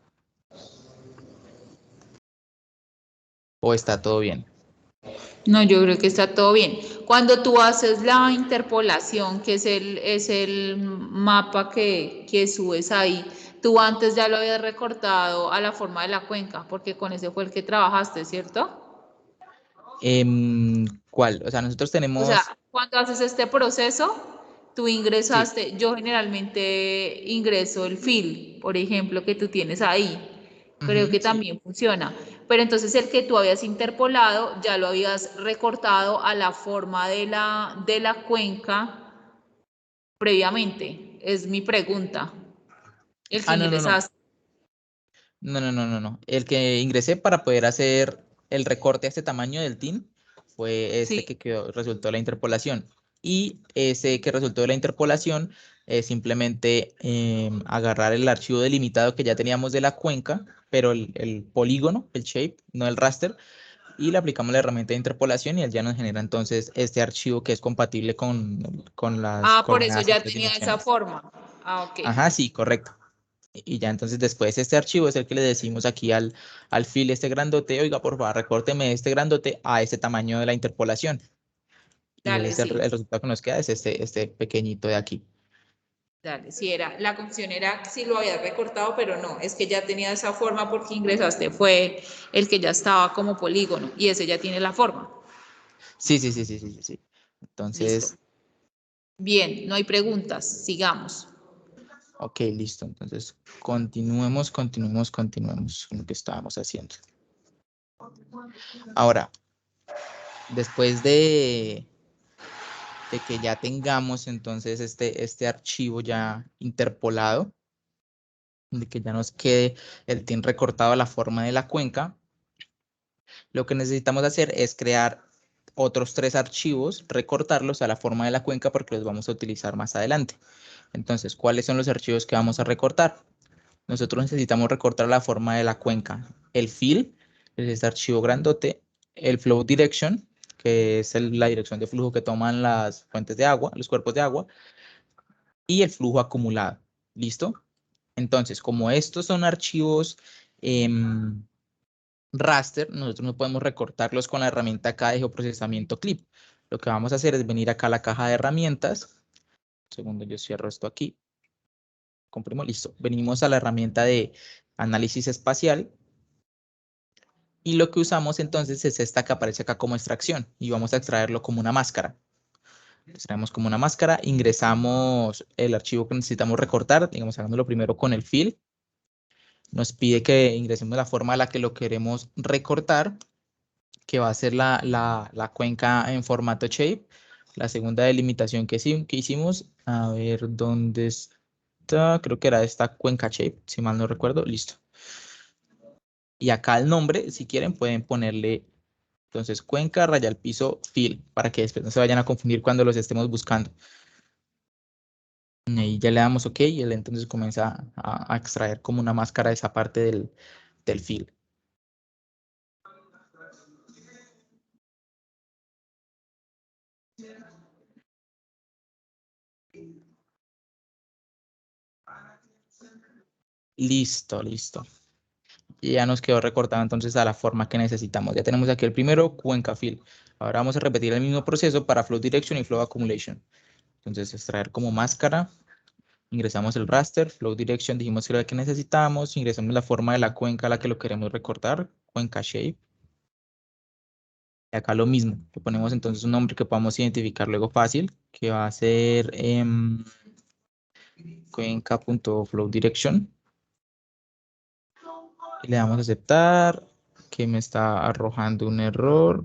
¿O está todo bien? No, yo creo que está todo bien. Cuando tú haces la interpolación, que es el mapa que subes ahí, Tú antes ya lo habías recortado a la forma de la cuenca, porque con ese fue el que trabajaste, ¿cierto? ¿Cuál? O sea, nosotros O sea, tenemos... cuando haces este proceso, tú Sí. ingresaste, yo generalmente ingreso el fill, por ejemplo, que tú tienes ahí. Creo que Sí. también funciona. Pero entonces el que tú habías interpolado, ya lo habías recortado a la forma de la cuenca previamente. Es mi pregunta. El que Ah, no, no, no. ingresaste. No, no, no, no, no. El que ingresé para poder hacer el recorte a este tamaño del TIN fue este Sí. que quedó, resultó de la interpolación. Y ese que resultó de la interpolación es simplemente agarrar el archivo delimitado que ya teníamos de la cuenca, pero el polígono, el shape, no el raster, y le aplicamos la herramienta de interpolación y él ya nos genera entonces este archivo que es compatible con las Ah, por eso coordenadas en ya 3 tenía esa dimensiones. forma. Ah, ok. Ajá, sí, correcto. Y ya entonces después este archivo es el que le decimos aquí al fil este grandote, oiga, por favor, recórteme este grandote a este tamaño de la interpolación. Y Dale, ese, sí. el resultado que nos queda es este pequeñito de aquí. Dale, sí era, la confusión era si lo habías recortado, pero no, es que ya tenía esa forma porque ingresaste, fue el que ya estaba como polígono y ese ya tiene la forma. Sí, sí, sí, sí, sí, sí, sí. Listo. Entonces, Bien, no hay preguntas, sigamos. ok, listo. Entonces, continuemos con lo que estábamos haciendo. Ahora, después de que ya tengamos entonces este archivo ya interpolado, de que ya nos quede el TIN recortado a la forma de la cuenca, lo que necesitamos hacer es crear otros 3 archivos, recortarlos a la forma de la cuenca porque los vamos a utilizar más adelante. Entonces, ¿cuáles son los archivos que vamos a recortar? Nosotros necesitamos recortar la forma de la cuenca. El fill, es este archivo grandote, el flow direction, que es la dirección de flujo que toman las fuentes de agua, los cuerpos de agua, y el flujo acumulado. ¿Listo? Entonces, como estos son archivos raster, nosotros no podemos recortarlos con la herramienta acá de geoprocesamiento clip. Lo que vamos a hacer es venir acá a la caja de herramientas. Un segundo, yo cierro esto aquí. Comprimo, listo. Venimos a la herramienta de análisis espacial. Y lo que usamos entonces es esta que aparece acá como extracción. Y vamos a extraerlo como una máscara. Extraemos como una máscara, ingresamos el archivo que necesitamos recortar, digamos, hagámoslo primero con el fill. Nos pide que ingresemos la forma a la que lo queremos recortar, que va a ser la cuenca en formato shape. La segunda delimitación que hicimos, a ver dónde está, creo que era esta cuenca shape, si mal no recuerdo, listo. Y acá el nombre, si quieren, pueden ponerle, entonces, cuenca raya al piso fill, para que después no se vayan a confundir cuando los estemos buscando. Y ahí ya le damos OK y él entonces comienza a extraer como una máscara esa parte del fill. Listo, listo. Y ya nos quedó recortado entonces a la forma que necesitamos. Ya tenemos aquí el primero, cuenca fill. Ahora vamos a repetir el mismo proceso para flow direction y flow accumulation. Entonces, extraer como máscara, ingresamos el raster, flow direction, dijimos que era el que necesitamos, ingresamos la forma de la cuenca a la que lo queremos recortar, cuenca shape. Y acá lo mismo, le ponemos entonces un nombre que podamos identificar luego fácil, que va a ser cuenca.flowDirection. Y le damos a aceptar, que me está arrojando un error.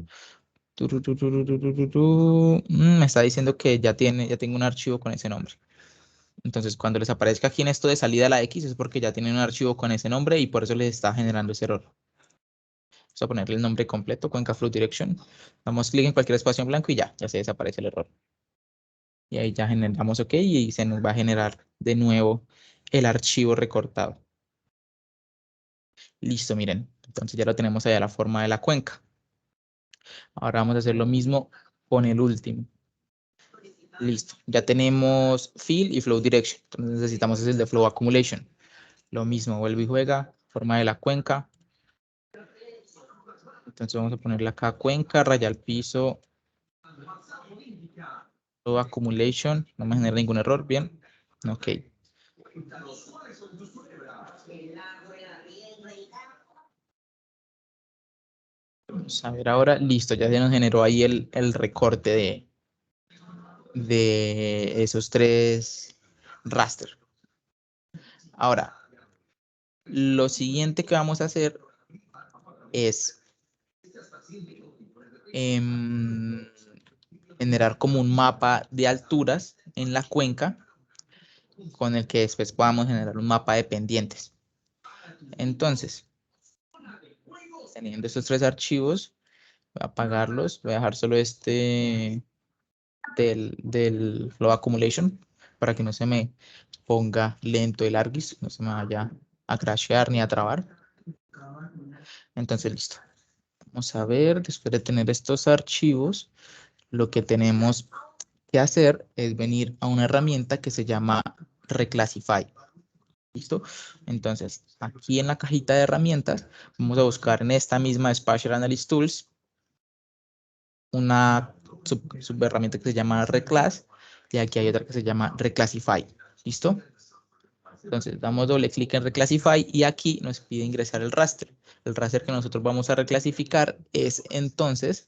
Me está diciendo que ya tengo un archivo con ese nombre. Entonces, cuando les aparezca aquí en esto de salida a la X es porque ya tienen un archivo con ese nombre y por eso les está generando ese error. Vamos a ponerle el nombre completo, Cuenca Flow Direction. Damos clic en cualquier espacio en blanco y ya se desaparece el error. Y ahí ya generamos OK y se nos va a generar de nuevo el archivo recortado. Listo, miren. Entonces ya lo tenemos allá la forma de la cuenca. Ahora vamos a hacer lo mismo con el último. Listo. Ya tenemos fill y flow direction. Entonces necesitamos el de flow accumulation. Lo mismo, vuelve y juega, forma de la cuenca. Entonces vamos a ponerle acá cuenca, raya al piso, flow accumulation. No me genera ningún error, bien. OK. Vamos a ver ahora, listo, ya se nos generó ahí el recorte de esos 3 raster. Ahora, lo siguiente que vamos a hacer es generar como un mapa de alturas en la cuenca con el que después podamos generar un mapa de pendientes. Entonces, teniendo estos 3 archivos, voy a apagarlos, voy a dejar solo este del flow accumulation para que no se me ponga lento el ArcGIS, no se me vaya a crashear ni a trabar. Entonces, listo. Vamos a ver, después de tener estos archivos, lo que tenemos que hacer es venir a una herramienta que se llama Reclassify. ¿Listo? Entonces, aquí en la cajita de herramientas, vamos a buscar en esta misma Spatial Analysis Tools una subherramienta que se llama Reclass y aquí hay otra que se llama Reclassify. ¿Listo? Entonces, damos doble clic en Reclassify y aquí nos pide ingresar el raster. El raster que nosotros vamos a reclasificar es entonces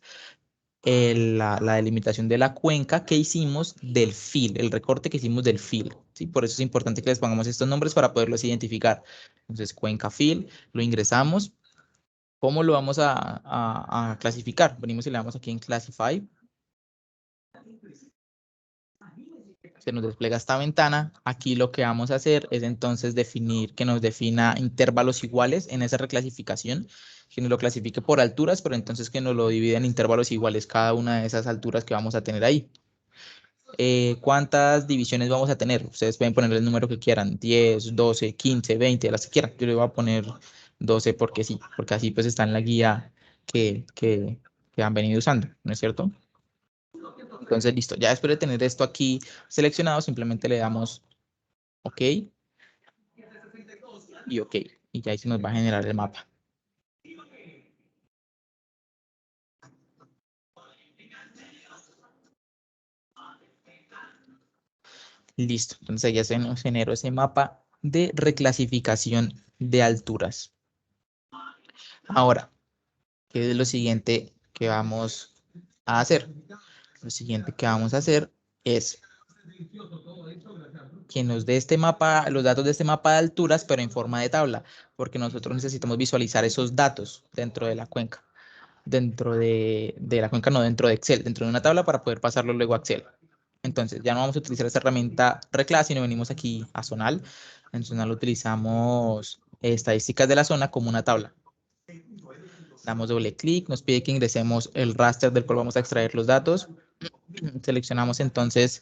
la delimitación de la cuenca que hicimos del fill, el recorte que hicimos del fill, ¿sí? Por eso es importante que les pongamos estos nombres para poderlos identificar. Entonces, cuenca fill, lo ingresamos. ¿Cómo lo vamos a clasificar? Venimos y le damos aquí en Classify. Se nos despliega esta ventana. Aquí lo que vamos a hacer es entonces definir, que nos defina intervalos iguales en esa reclasificación, que nos lo clasifique por alturas, pero entonces que nos lo divida en intervalos iguales cada una de esas alturas que vamos a tener ahí. ¿Cuántas divisiones vamos a tener? Ustedes pueden poner el número que quieran, 10, 12, 15, 20, las que quieran. Yo le voy a poner 12 porque sí, porque así pues está en la guía que han venido usando, ¿no es cierto? Entonces, listo. Ya después de tener esto aquí seleccionado, simplemente le damos OK y OK. Y ya ahí se nos va a generar el mapa. Listo. Entonces ya se nos generó ese mapa de reclasificación de alturas. Ahora, ¿qué es lo siguiente que vamos a hacer? Lo siguiente que vamos a hacer es que nos dé este mapa, los datos de este mapa de alturas, pero en forma de tabla, porque nosotros necesitamos visualizar esos datos dentro de la cuenca. Dentro de la cuenca, no dentro de Excel, dentro de una tabla para poder pasarlo luego a Excel. Entonces, ya no vamos a utilizar esta herramienta Reclass, sino venimos aquí a Zonal. En Zonal utilizamos estadísticas de la zona como una tabla. Damos doble clic, nos pide que ingresemos el raster del cual vamos a extraer los datos. Seleccionamos entonces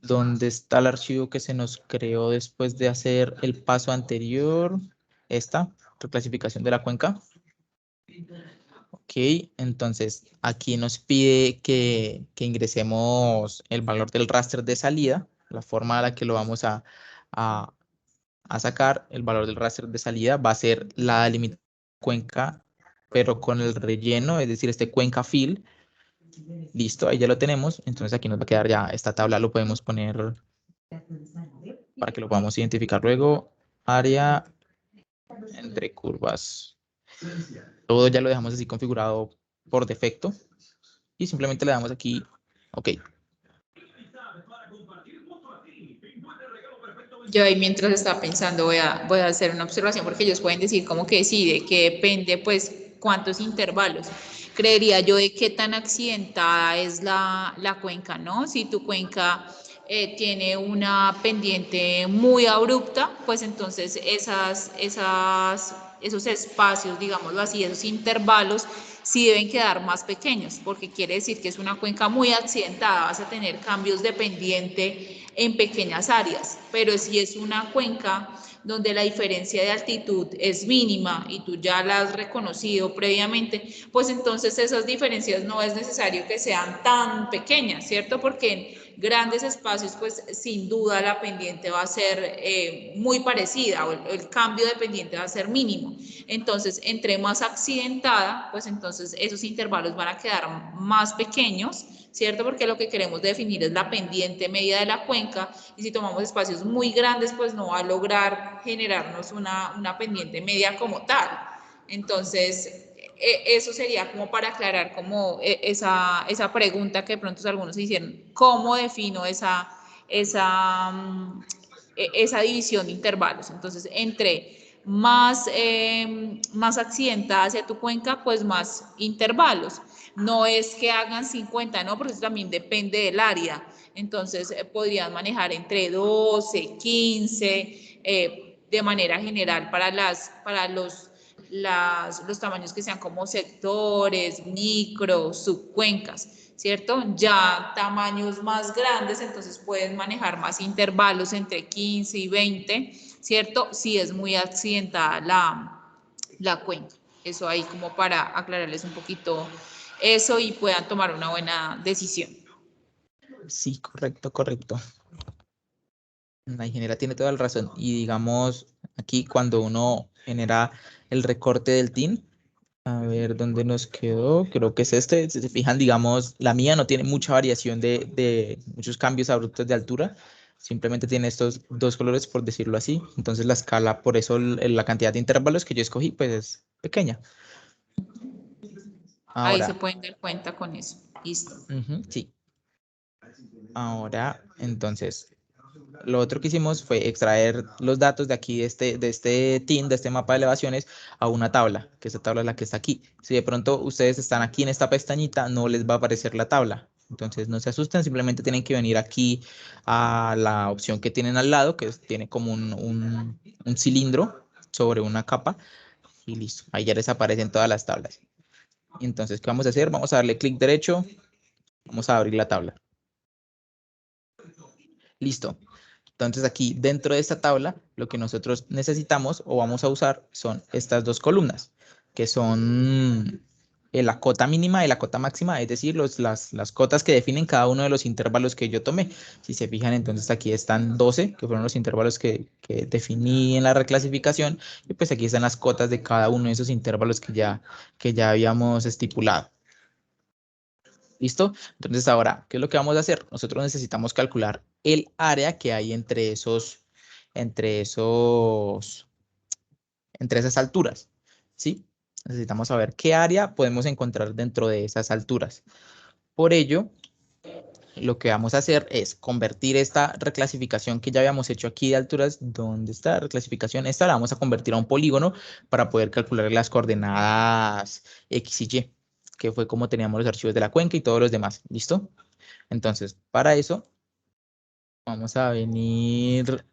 dónde está el archivo que se nos creó después de hacer el paso anterior. Esta, reclasificación de la cuenca. Ok, entonces aquí nos pide que ingresemos el valor del raster de salida, la forma a la que lo vamos a sacar. El valor del raster de salida va a ser la delimitación de cuenca, pero con el relleno, es decir, este cuenca fill. Listo, ahí ya lo tenemos. Entonces aquí nos va a quedar ya esta tabla, lo podemos poner para que lo podamos identificar luego. Área entre curvas. Todo ya lo dejamos así configurado por defecto. Y simplemente le damos aquí OK. Yo ahí mientras estaba pensando voy a hacer una observación porque ellos pueden decir como que sí, de que depende pues cuántos intervalos. Creería yo de qué tan accidentada es la cuenca, ¿no? Si tu cuenca tiene una pendiente muy abrupta, pues entonces esos espacios, digámoslo así, esos intervalos sí deben quedar más pequeños, porque quiere decir que es una cuenca muy accidentada, vas a tener cambios de pendiente en pequeñas áreas, pero si es una cuenca donde la diferencia de altitud es mínima y tú ya la has reconocido previamente, pues entonces esas diferencias no es necesario que sean tan pequeñas, ¿cierto? Porque en grandes espacios, pues sin duda la pendiente va a ser muy parecida o el cambio de pendiente va a ser mínimo. Entonces, entre más accidentada, pues entonces esos intervalos van a quedar más pequeños, ¿cierto? Porque lo que queremos definir es la pendiente media de la cuenca y si tomamos espacios muy grandes, pues no va a lograr generarnos una pendiente media como tal. Entonces, eso sería como para aclarar como esa pregunta que de pronto algunos se hicieron, ¿cómo defino esa división de intervalos? Entonces, entre más accidentada hacia tu cuenca, pues más intervalos. No es que hagan 50, ¿no? Porque eso también depende del área. Entonces, podrían manejar entre 12, 15, de manera general para los tamaños que sean como sectores, micro, subcuencas, ¿cierto? Ya tamaños más grandes, entonces pueden manejar más intervalos entre 15 y 20, ¿cierto? Si es muy accidentada la cuenca. Eso ahí como para aclararles un poquito eso y puedan tomar una buena decisión. Sí, correcto, correcto. La ingeniera tiene toda la razón. Y digamos, aquí cuando uno genera el recorte del TIN, a ver dónde nos quedó, creo que es este. Si se fijan, digamos, la mía no tiene mucha variación de muchos cambios abruptos de altura. Simplemente tiene estos dos colores, por decirlo así. Entonces la escala, por eso la cantidad de intervalos que yo escogí, pues es pequeña. Ahí se Ahora, pueden dar cuenta con eso. Listo. sí. Ahora, entonces, lo otro que hicimos fue extraer los datos de aquí, de este TIN, de este mapa de elevaciones, a una tabla, que esta tabla es la que está aquí. Si de pronto ustedes están aquí en esta pestañita, no les va a aparecer la tabla. Entonces, no se asusten, simplemente tienen que venir aquí a la opción que tienen al lado, que tiene como un cilindro sobre una capa, y listo. Ahí ya les aparecen todas las tablas. Entonces, ¿qué vamos a hacer? Vamos a darle clic derecho, vamos a abrir la tabla. Listo. Entonces aquí dentro de esta tabla lo que nosotros necesitamos o vamos a usar son estas dos columnas, que son la cota mínima y la cota máxima, es decir, las cotas que definen cada uno de los intervalos que yo tomé. Si se fijan, entonces aquí están 12, que fueron los intervalos que definí en la reclasificación, y pues aquí están las cotas de cada uno de esos intervalos que ya habíamos estipulado. ¿Listo? Entonces ahora, ¿qué es lo que vamos a hacer? Nosotros necesitamos calcular el área que hay entre esas alturas, ¿sí? Necesitamos saber qué área podemos encontrar dentro de esas alturas. Por ello, lo que vamos a hacer es convertir esta reclasificación que ya habíamos hecho aquí de alturas. ¿Dónde está la reclasificación? Esta la vamos a convertir a un polígono para poder calcular las coordenadas X y Y, que fue como teníamos los archivos de la cuenca y todos los demás. ¿Listo? Entonces, para eso, vamos a venir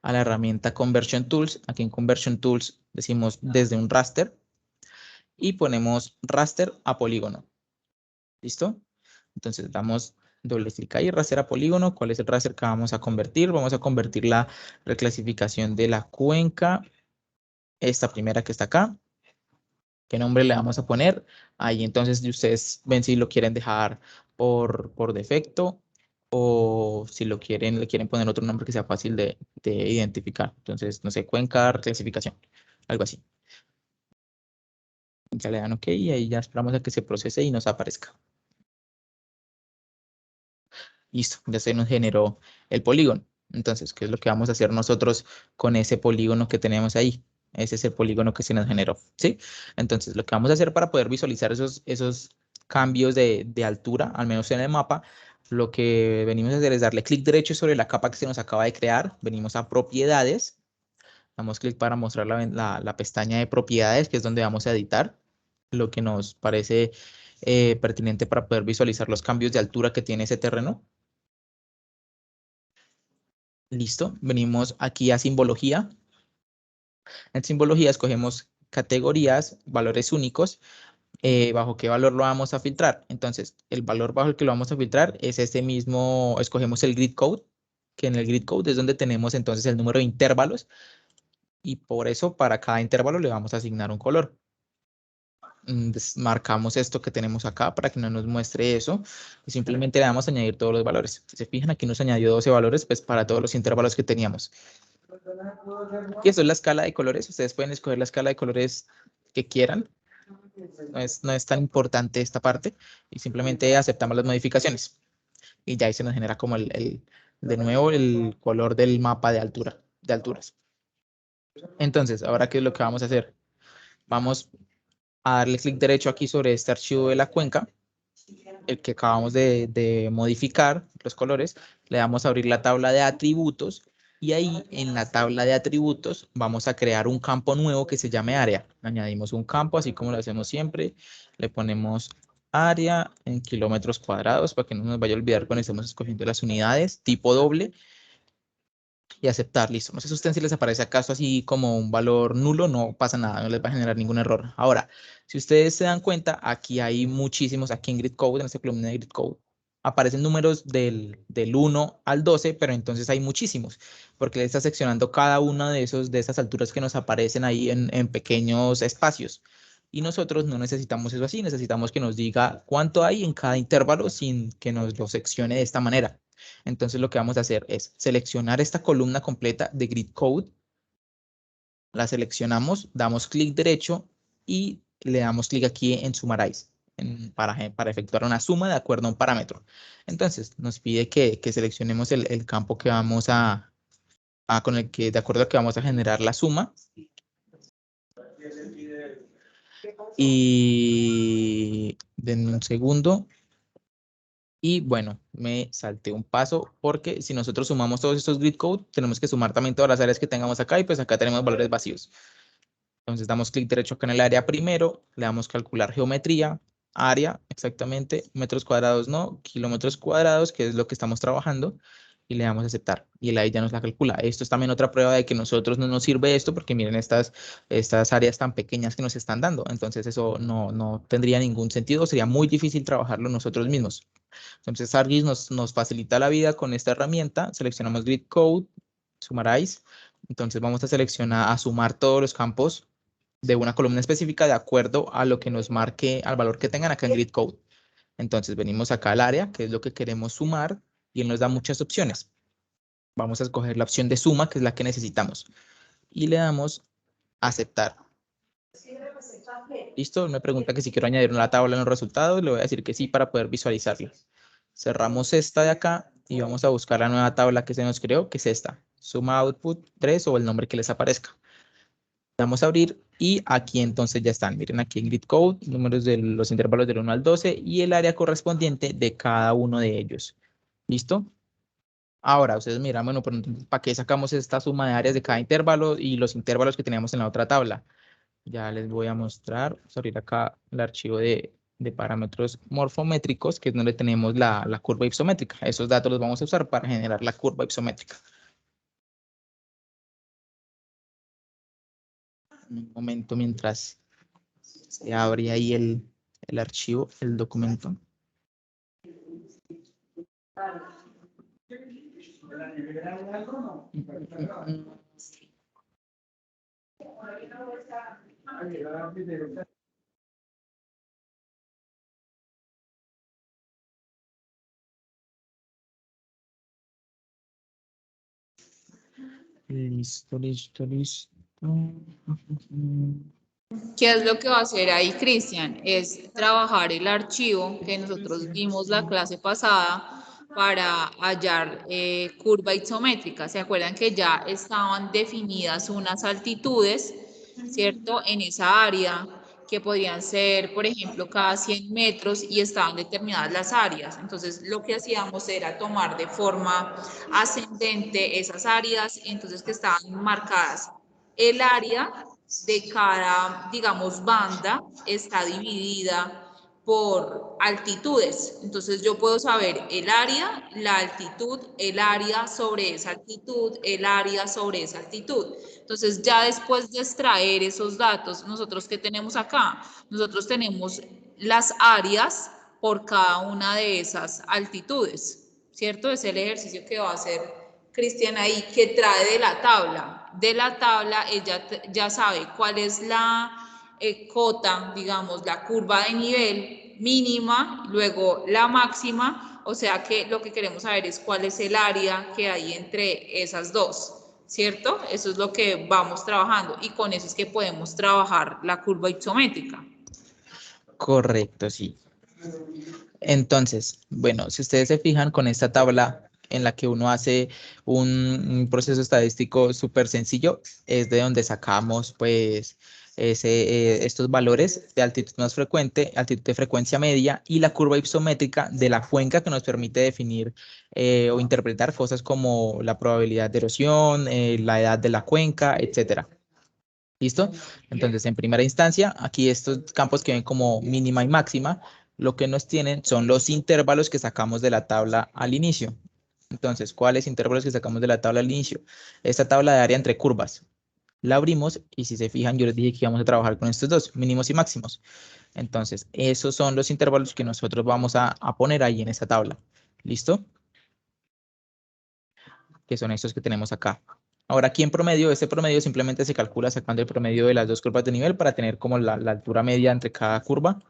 a la herramienta Conversion Tools. Aquí en Conversion Tools decimos desde un raster y ponemos raster a polígono. ¿Listo? Entonces damos doble clic ahí, raster a polígono. ¿Cuál es el raster que vamos a convertir? Vamos a convertir la reclasificación de la cuenca, esta primera que está acá. ¿Qué nombre le vamos a poner? Ahí entonces ustedes ven si lo quieren dejar por defecto o si le quieren poner otro nombre que sea fácil de identificar. Entonces, no sé, cuenca, reclasificación, algo así. Ya le dan OK y ahí ya esperamos a que se procese y nos aparezca. Listo, ya se nos generó el polígono. Entonces, ¿qué es lo que vamos a hacer nosotros con ese polígono que tenemos ahí? Ese es el polígono que se nos generó, ¿sí? Entonces, lo que vamos a hacer para poder visualizar esos cambios de altura, al menos en el mapa, lo que venimos a hacer es darle clic derecho sobre la capa que se nos acaba de crear. Venimos a propiedades. Damos clic para mostrar la pestaña de propiedades, que es donde vamos a editar lo que nos parece pertinente para poder visualizar los cambios de altura que tiene ese terreno. Listo, venimos aquí a simbología. En simbología escogemos categorías, valores únicos. ¿Bajo qué valor lo vamos a filtrar? Entonces, el valor bajo el que lo vamos a filtrar es este mismo, escogemos el grid code, que en el grid code es donde tenemos entonces el número de intervalos y por eso para cada intervalo le vamos a asignar un color. Marcamos esto que tenemos acá para que no nos muestre eso y simplemente le vamos a añadir todos los valores. Si se fijan, aquí nos añadió 12 valores pues para todos los intervalos que teníamos. Y eso es la escala de colores. Ustedes pueden escoger la escala de colores que quieran. No es tan importante esta parte y simplemente aceptamos las modificaciones. Y ya ahí se nos genera como de nuevo el color del mapa de alturas. Entonces, ahora, ¿qué es lo que vamos a hacer? Vamos a darle clic derecho aquí sobre este archivo de la cuenca, el que acabamos de modificar, los colores, le damos a abrir la tabla de atributos y ahí en la tabla de atributos vamos a crear un campo nuevo que se llame área. Añadimos un campo, así como lo hacemos siempre, le ponemos área en kilómetros cuadrados para que no nos vaya a olvidar cuando estemos escogiendo las unidades, tipo doble, y aceptar, listo. No sé si a ustedes si les aparece acaso así como un valor nulo, no pasa nada, no les va a generar ningún error. Ahora, si ustedes se dan cuenta, aquí hay muchísimos, aquí en Grid Code, en esta columna de Grid Code, aparecen números del 1 al 12, pero entonces hay muchísimos, porque le está seccionando cada una de esas alturas que nos aparecen ahí en pequeños espacios. Y nosotros no necesitamos eso así, necesitamos que nos diga cuánto hay en cada intervalo sin que nos lo seccione de esta manera. Entonces lo que vamos a hacer es seleccionar esta columna completa de Grid Code, la seleccionamos, damos clic derecho y le damos clic aquí en Summarize para efectuar una suma de acuerdo a un parámetro. Entonces nos pide que seleccionemos el campo que vamos con el que, de acuerdo a que vamos a generar la suma. Y denme un segundo. Y bueno, me salté un paso porque si nosotros sumamos todos estos grid code, tenemos que sumar también todas las áreas que tengamos acá y pues acá tenemos valores vacíos. Entonces damos clic derecho acá en el área primero, le damos calcular geometría, área, exactamente, metros cuadrados no, kilómetros cuadrados, que es lo que estamos trabajando, y le damos a aceptar. Y él ahí ya nos la calcula. Esto es también otra prueba de que nosotros no nos sirve esto, porque miren estas áreas tan pequeñas que nos están dando. Entonces eso no tendría ningún sentido, sería muy difícil trabajarlo nosotros mismos. Entonces ArcGIS nos facilita la vida con esta herramienta. Seleccionamos Grid Code, Summarize. Entonces vamos a seleccionar, a sumar todos los campos de una columna específica de acuerdo a lo que nos marque, al valor que tengan acá en Grid Code. Entonces venimos acá al área, que es lo que queremos sumar, y él nos da muchas opciones. Vamos a escoger la opción de suma, que es la que necesitamos. Y le damos aceptar. ¿Listo? Me pregunta que si quiero añadir una tabla en los resultados, le voy a decir que sí para poder visualizarla. Cerramos esta de acá y vamos a buscar la nueva tabla que se nos creó, que es esta. Suma output 3 o el nombre que les aparezca. Damos a abrir y aquí entonces ya están. Miren aquí en Grid Code, números de los intervalos del 1 al 12 y el área correspondiente de cada uno de ellos. ¿Listo? Ahora, ustedes miran, bueno, ¿para qué sacamos esta suma de áreas de cada intervalo y los intervalos que teníamos en la otra tabla? Ya les voy a mostrar. Vamos a abrir acá el archivo de parámetros morfométricos, que es donde tenemos la curva isométrica. Esos datos los vamos a usar para generar la curva isométrica. Un momento mientras se abre ahí el archivo, el documento. Listo, listo, listo. ¿Qué es lo que va a hacer ahí, Cristian? Es trabajar el archivo que nosotros vimos la clase pasada para hallar curva isométrica. ¿Se acuerdan que ya estaban definidas unas altitudes, cierto? En esa área que podían ser, por ejemplo, cada 100 metros y estaban determinadas las áreas. Entonces, lo que hacíamos era tomar de forma ascendente esas áreas, entonces que estaban marcadas. El área de cada, digamos, banda está dividida por altitudes. Entonces yo puedo saber el área, la altitud, el área sobre esa altitud, el área sobre esa altitud. Entonces ya después de extraer esos datos, nosotros ¿qué tenemos acá? Nosotros tenemos las áreas por cada una de esas altitudes, ¿cierto? Es el ejercicio que va a hacer Cristian ahí, que trae de la tabla. De la tabla ella ya sabe cuál es la cota, digamos, la curva de nivel mínima, luego la máxima, o sea que lo que queremos saber es cuál es el área que hay entre esas dos, ¿cierto? Eso es lo que vamos trabajando y con eso es que podemos trabajar la curva isométrica. Correcto, sí. Entonces, bueno, si ustedes se fijan con esta tabla en la que uno hace un proceso estadístico súper sencillo, es de donde sacamos, pues, estos valores de altitud más frecuente, altitud de frecuencia media y la curva isométrica de la cuenca que nos permite definir o interpretar cosas como la probabilidad de erosión, la edad de la cuenca, etcétera. ¿Listo? Entonces, en primera instancia, aquí estos campos que ven como mínima y máxima, lo que nos tienen son los intervalos que sacamos de la tabla al inicio. Entonces, ¿cuáles intervalos que sacamos de la tabla al inicio? Esta tabla de área entre curvas. La abrimos y si se fijan, yo les dije que íbamos a trabajar con estos dos, mínimos y máximos. Entonces, esos son los intervalos que nosotros vamos a poner ahí en esta tabla. ¿Listo? Que son estos que tenemos acá. Ahora, aquí en promedio, este promedio simplemente se calcula sacando el promedio de las dos curvas de nivel para tener como la altura media entre cada curva.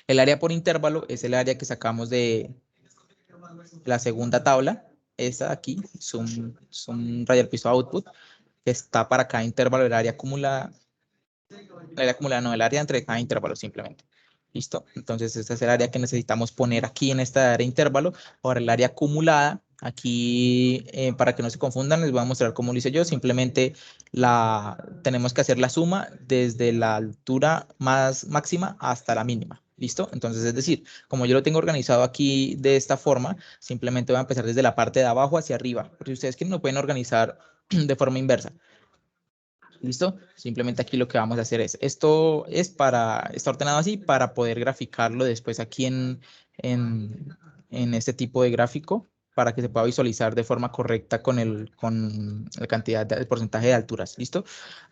El área por intervalo es el área que sacamos de la segunda tabla. Esta aquí es un rayar piso output que está para cada intervalo del área acumulada. No, el área entre cada intervalo simplemente. ¿Listo? Entonces, esta es el área que necesitamos poner aquí en esta área intervalo. Ahora, el área acumulada, aquí, para que no se confundan, les voy a mostrar cómo lo hice yo. Simplemente tenemos que hacer la suma desde la altura más máxima hasta la mínima. ¿Listo? Entonces, es decir, como yo lo tengo organizado aquí de esta forma, simplemente voy a empezar desde la parte de abajo hacia arriba. Porque ustedes quieren lo pueden organizar de forma inversa. ¿Listo? Simplemente aquí lo que vamos a hacer es, está ordenado así para poder graficarlo después aquí en este tipo de gráfico para que se pueda visualizar de forma correcta con la cantidad el porcentaje de alturas. ¿Listo?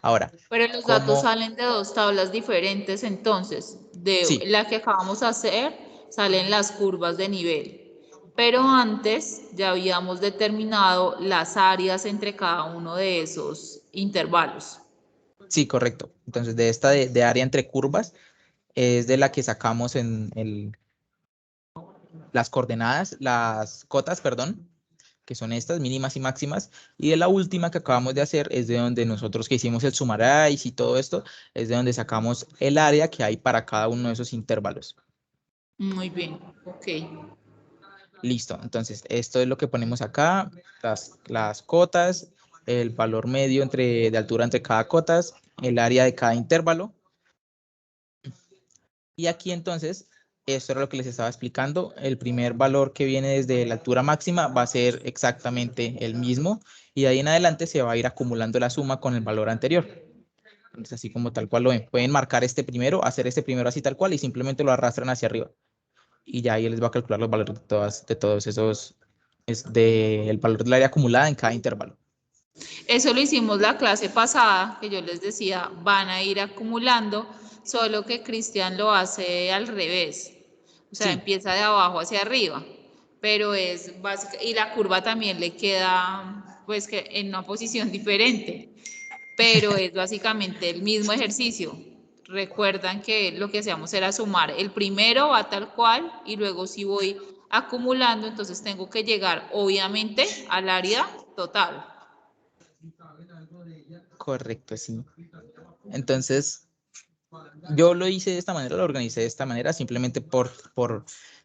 Ahora, Pero los datos salen de dos tablas diferentes, entonces, de sí, la que acabamos de hacer, salen las curvas de nivel. Pero antes ya habíamos determinado las áreas entre cada uno de esos intervalos. sí, correcto. Entonces, de esta de área entre curvas es de la que sacamos las coordenadas, las cotas, perdón, que son estas mínimas y máximas, y de la última que acabamos de hacer es de donde nosotros que hicimos el summarize y todo esto, es de donde sacamos el área que hay para cada uno de esos intervalos. Muy bien, ok. Listo, entonces esto es lo que ponemos acá, las cotas, el valor medio de altura entre cada cotas, el área de cada intervalo. Y aquí entonces, esto era lo que les estaba explicando. El primer valor que viene desde la altura máxima va a ser exactamente el mismo. Y de ahí en adelante se va a ir acumulando la suma con el valor anterior. Entonces, así como tal cual lo ven. Pueden marcar este primero, hacer este primero así tal cual y simplemente lo arrastran hacia arriba. Y ya ahí les va a calcular los valores de todos esos, el valor del área acumulada en cada intervalo. Eso lo hicimos la clase pasada, que yo les decía, van a ir acumulando, solo que Cristian lo hace al revés. O sea, Sí. empieza de abajo hacia arriba, pero es básica, y la curva también le queda, pues, que en una posición diferente, pero es básicamente el mismo ejercicio. Recuerdan que lo que hacíamos era sumar, el primero va tal cual, y luego si voy acumulando, entonces tengo que llegar, obviamente, al área total. Correcto, sí. Entonces, yo lo hice de esta manera, lo organicé de esta manera, simplemente por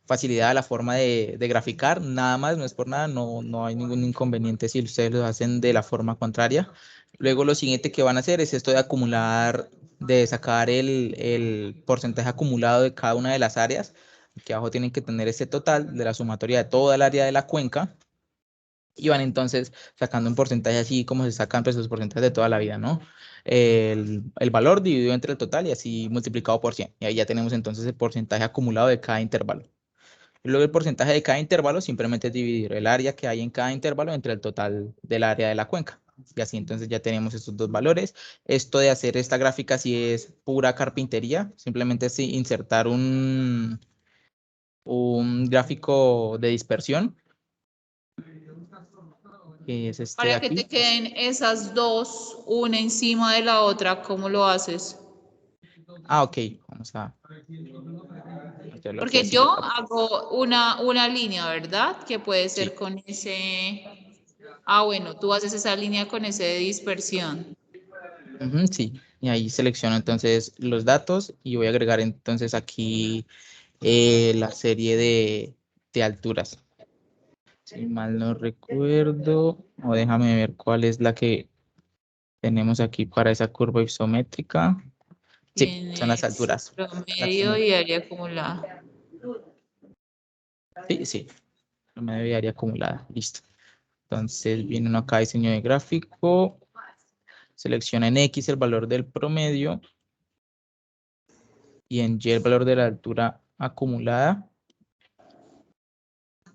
facilidad a la forma de graficar, nada más, no es por nada, no hay ningún inconveniente si ustedes lo hacen de la forma contraria. Luego lo siguiente que van a hacer es esto de acumular, de sacar el porcentaje acumulado de cada una de las áreas. Aquí abajo tienen que tener ese total de la sumatoria de toda el área de la cuenca. Y van entonces sacando un porcentaje así como se sacan pues, los porcentajes de toda la vida, ¿no? El valor dividido entre el total y así multiplicado por 100. Y ahí ya tenemos entonces el porcentaje acumulado de cada intervalo. Y luego el porcentaje de cada intervalo simplemente es dividir el área que hay en cada intervalo entre el total del área de la cuenca. Y así entonces ya tenemos estos dos valores. Esto de hacer esta gráfica sí es pura carpintería. Simplemente es insertar un gráfico de dispersión. Que es este de Para que aquí. te queden esas dos, una encima de la otra, ¿cómo lo haces? Ah, ok. Vamos a meterlo aquí Porque así. yo hago una línea, ¿verdad? Que puede Sí. ser con ese... Ah, bueno, tú haces esa línea con ese de dispersión. Sí. Y ahí selecciono entonces los datos y voy a agregar entonces aquí la serie de alturas. Si mal no recuerdo, o déjame ver cuál es la que tenemos aquí para esa curva isométrica. Sí, son las Tienes alturas. promedio y área acumulada. Sí, sí. Promedio y área acumulada. Listo. Entonces viene uno acá, diseño de gráfico. Selecciona en X el valor del promedio. Y en Y el valor de la altura acumulada.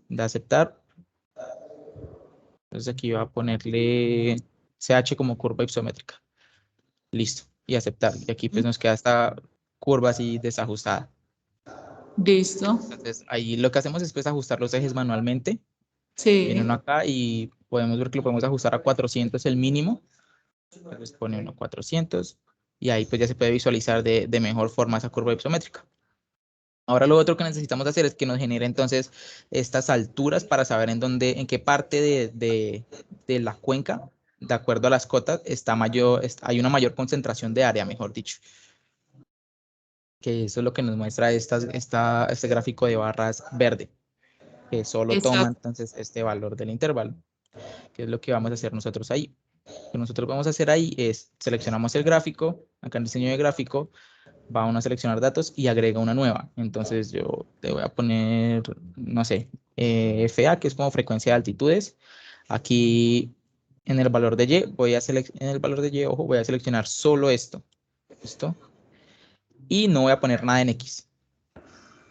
Da aceptar. Entonces aquí va a ponerle CH como curva isométrica. Listo. Y aceptar. Y aquí pues nos queda esta curva así desajustada. Listo. Entonces ahí lo que hacemos es pues ajustar los ejes manualmente. Viene Sí. uno acá y podemos ver que lo podemos ajustar a 400 el mínimo. Entonces pone uno 400 y ahí pues ya se puede visualizar de mejor forma esa curva isométrica. Ahora lo otro que necesitamos hacer es que nos genere entonces estas alturas para saber en qué parte de la cuenca, de acuerdo a las cotas, hay una mayor concentración de área, mejor dicho. Que eso es lo que nos muestra este gráfico de barras verde, que solo toma Exacto. entonces este valor del intervalo, que es lo que vamos a hacer nosotros ahí. Lo que nosotros vamos a hacer ahí es seleccionamos el gráfico, acá en diseño de gráfico, va uno a seleccionar datos y agrega una nueva. Entonces yo te voy a poner, no sé, FA, que es como frecuencia de altitudes. Aquí en el valor de Y, ojo, voy a seleccionar solo esto. ¿Listo? Y no voy a poner nada en X.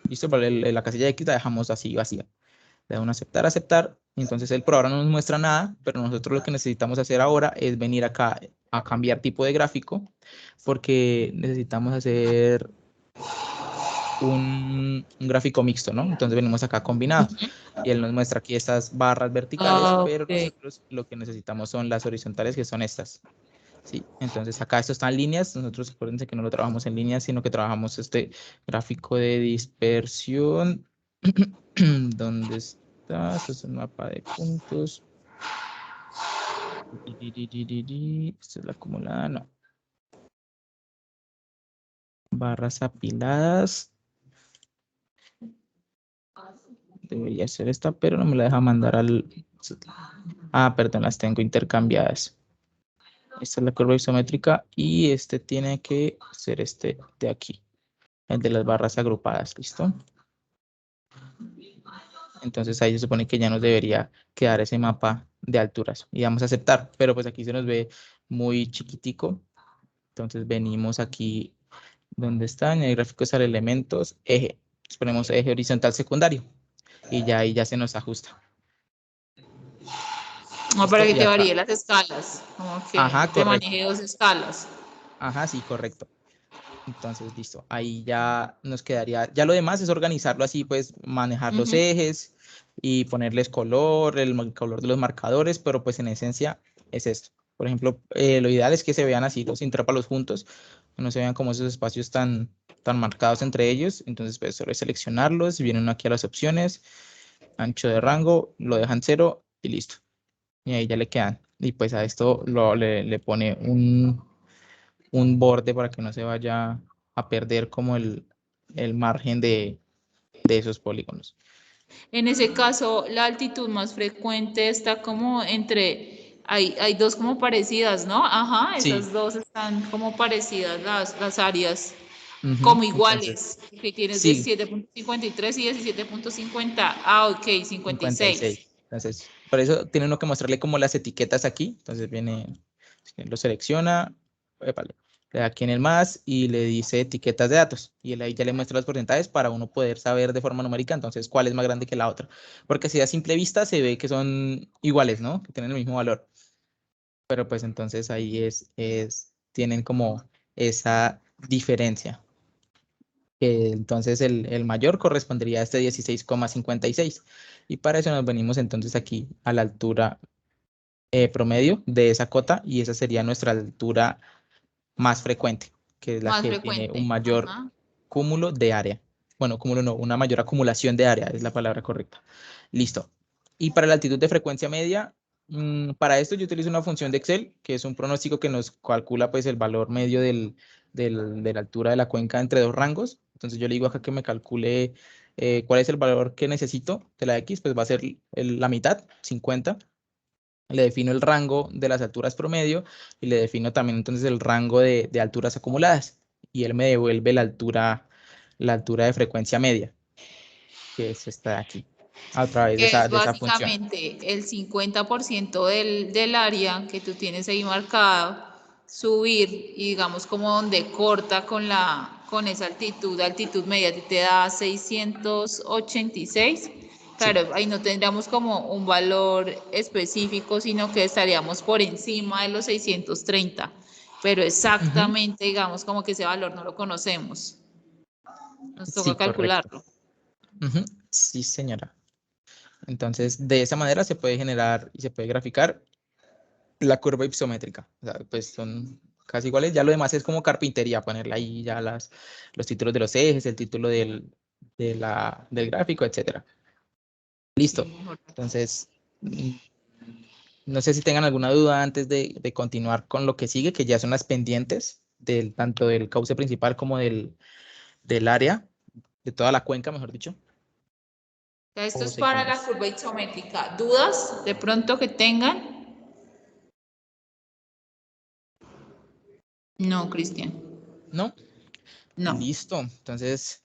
¿Listo? La casilla de X la dejamos así vacía. Le da un aceptar, aceptar. Entonces él por ahora no nos muestra nada, pero nosotros lo que necesitamos hacer ahora es venir acá a cambiar tipo de gráfico, porque necesitamos hacer un gráfico mixto, ¿no? Entonces venimos acá combinado y él nos muestra aquí estas barras verticales, pero Ok. nosotros lo que necesitamos son las horizontales, que son estas. Sí, entonces acá esto está en líneas. Nosotros acuérdense que no lo trabajamos en líneas, sino que trabajamos este gráfico de dispersión. ¿Dónde está? Esto es el mapa de puntos. Esta es la acumulada, no. Barras apiladas. Debería ser esta, pero no me la deja mandar al... Ah, perdón, las tengo intercambiadas. Esta es la curva isométrica y este tiene que ser este de aquí, el de las barras agrupadas, ¿listo? Entonces ahí se supone que ya nos debería quedar ese mapa de alturas y vamos a aceptar, pero pues aquí se nos ve muy chiquitico. Entonces venimos aquí donde está, en el gráfico sale elementos, eje. Entonces ponemos eje horizontal secundario y ya ahí ya se nos ajusta. No, para ¿Listo? que Y te acá. varíe las escalas. Como que Ajá, te correcto. maneje dos escalas. Ajá, sí, correcto. Entonces, listo. Ahí ya nos quedaría. Ya lo demás es organizarlo así, pues manejar los ejes y ponerles color, el color de los marcadores, pero pues en esencia es esto. Por ejemplo, lo ideal es que se vean así los intrépalos juntos, que no se vean como esos espacios tan marcados entre ellos. Entonces, pues solo es seleccionarlos, vienen aquí a las opciones, ancho de rango, lo dejan 0 y listo. Y ahí ya le quedan. Y pues a esto le pone un borde para que no se vaya a perder como el margen de esos polígonos. En ese caso, la altitud más frecuente está como entre, hay dos como parecidas, ¿no? Ajá, Sí. esas dos están como parecidas las áreas, Ujú. como Entonces, iguales, que tienes sí, 17.53 y 17.50. Ah, ok, 56. 56. Entonces, por eso tiene uno que mostrarle como las etiquetas aquí. Entonces viene, lo selecciona, épale, le da aquí en el más y le dice etiquetas de datos. Y él ahí ya le muestra los porcentajes para uno poder saber de forma numérica, entonces, cuál es más grande que la otra. Porque si a simple vista se ve que son iguales, ¿no? Que tienen el mismo valor. Pero pues entonces ahí tienen como esa diferencia. Entonces el mayor correspondería a este 16,56. Y para eso nos venimos entonces aquí a la altura promedio de esa cota y esa sería nuestra altura más frecuente, que es la Más que tiene un frecuente. mayor Ajá. cúmulo de área. Bueno, cúmulo no, una mayor acumulación de área es la palabra correcta. Listo. Y para la altitud de frecuencia media, para esto yo utilizo una función de Excel, que es un pronóstico que nos calcula pues el valor medio de la altura de la cuenca entre dos rangos. Entonces yo le digo acá que me calcule cuál es el valor que necesito de la X, pues va a ser la mitad, 50. Le defino el rango de las alturas promedio y le defino también entonces el rango de alturas acumuladas. y él me devuelve la altura de frecuencia media, que es esta de aquí, a través Que es de esa función. básicamente el 50% del área que tú tienes ahí marcado, subir y digamos como donde corta con esa altitud media, a ti te da 686. Claro, ahí no tendríamos como un valor específico, sino que estaríamos por encima de los 630, pero exactamente, digamos, como que ese valor no lo conocemos. Nos toca Sí, correcto. calcularlo. Sí, señora. Entonces, de esa manera se puede generar y se puede graficar la curva isométrica. O sea, pues son casi iguales. Ya lo demás es como carpintería, ponerle ahí ya los títulos de los ejes, el título del gráfico, etcétera. Listo. Entonces, no sé si tengan alguna duda antes de continuar con lo que sigue, que ya son las pendientes tanto del cauce principal como del área, de toda la cuenca, mejor dicho. Esto O es para la seguimos. curva isométrica. ¿Dudas de pronto que tengan? No, Cristian. ¿No? No. Listo. Entonces,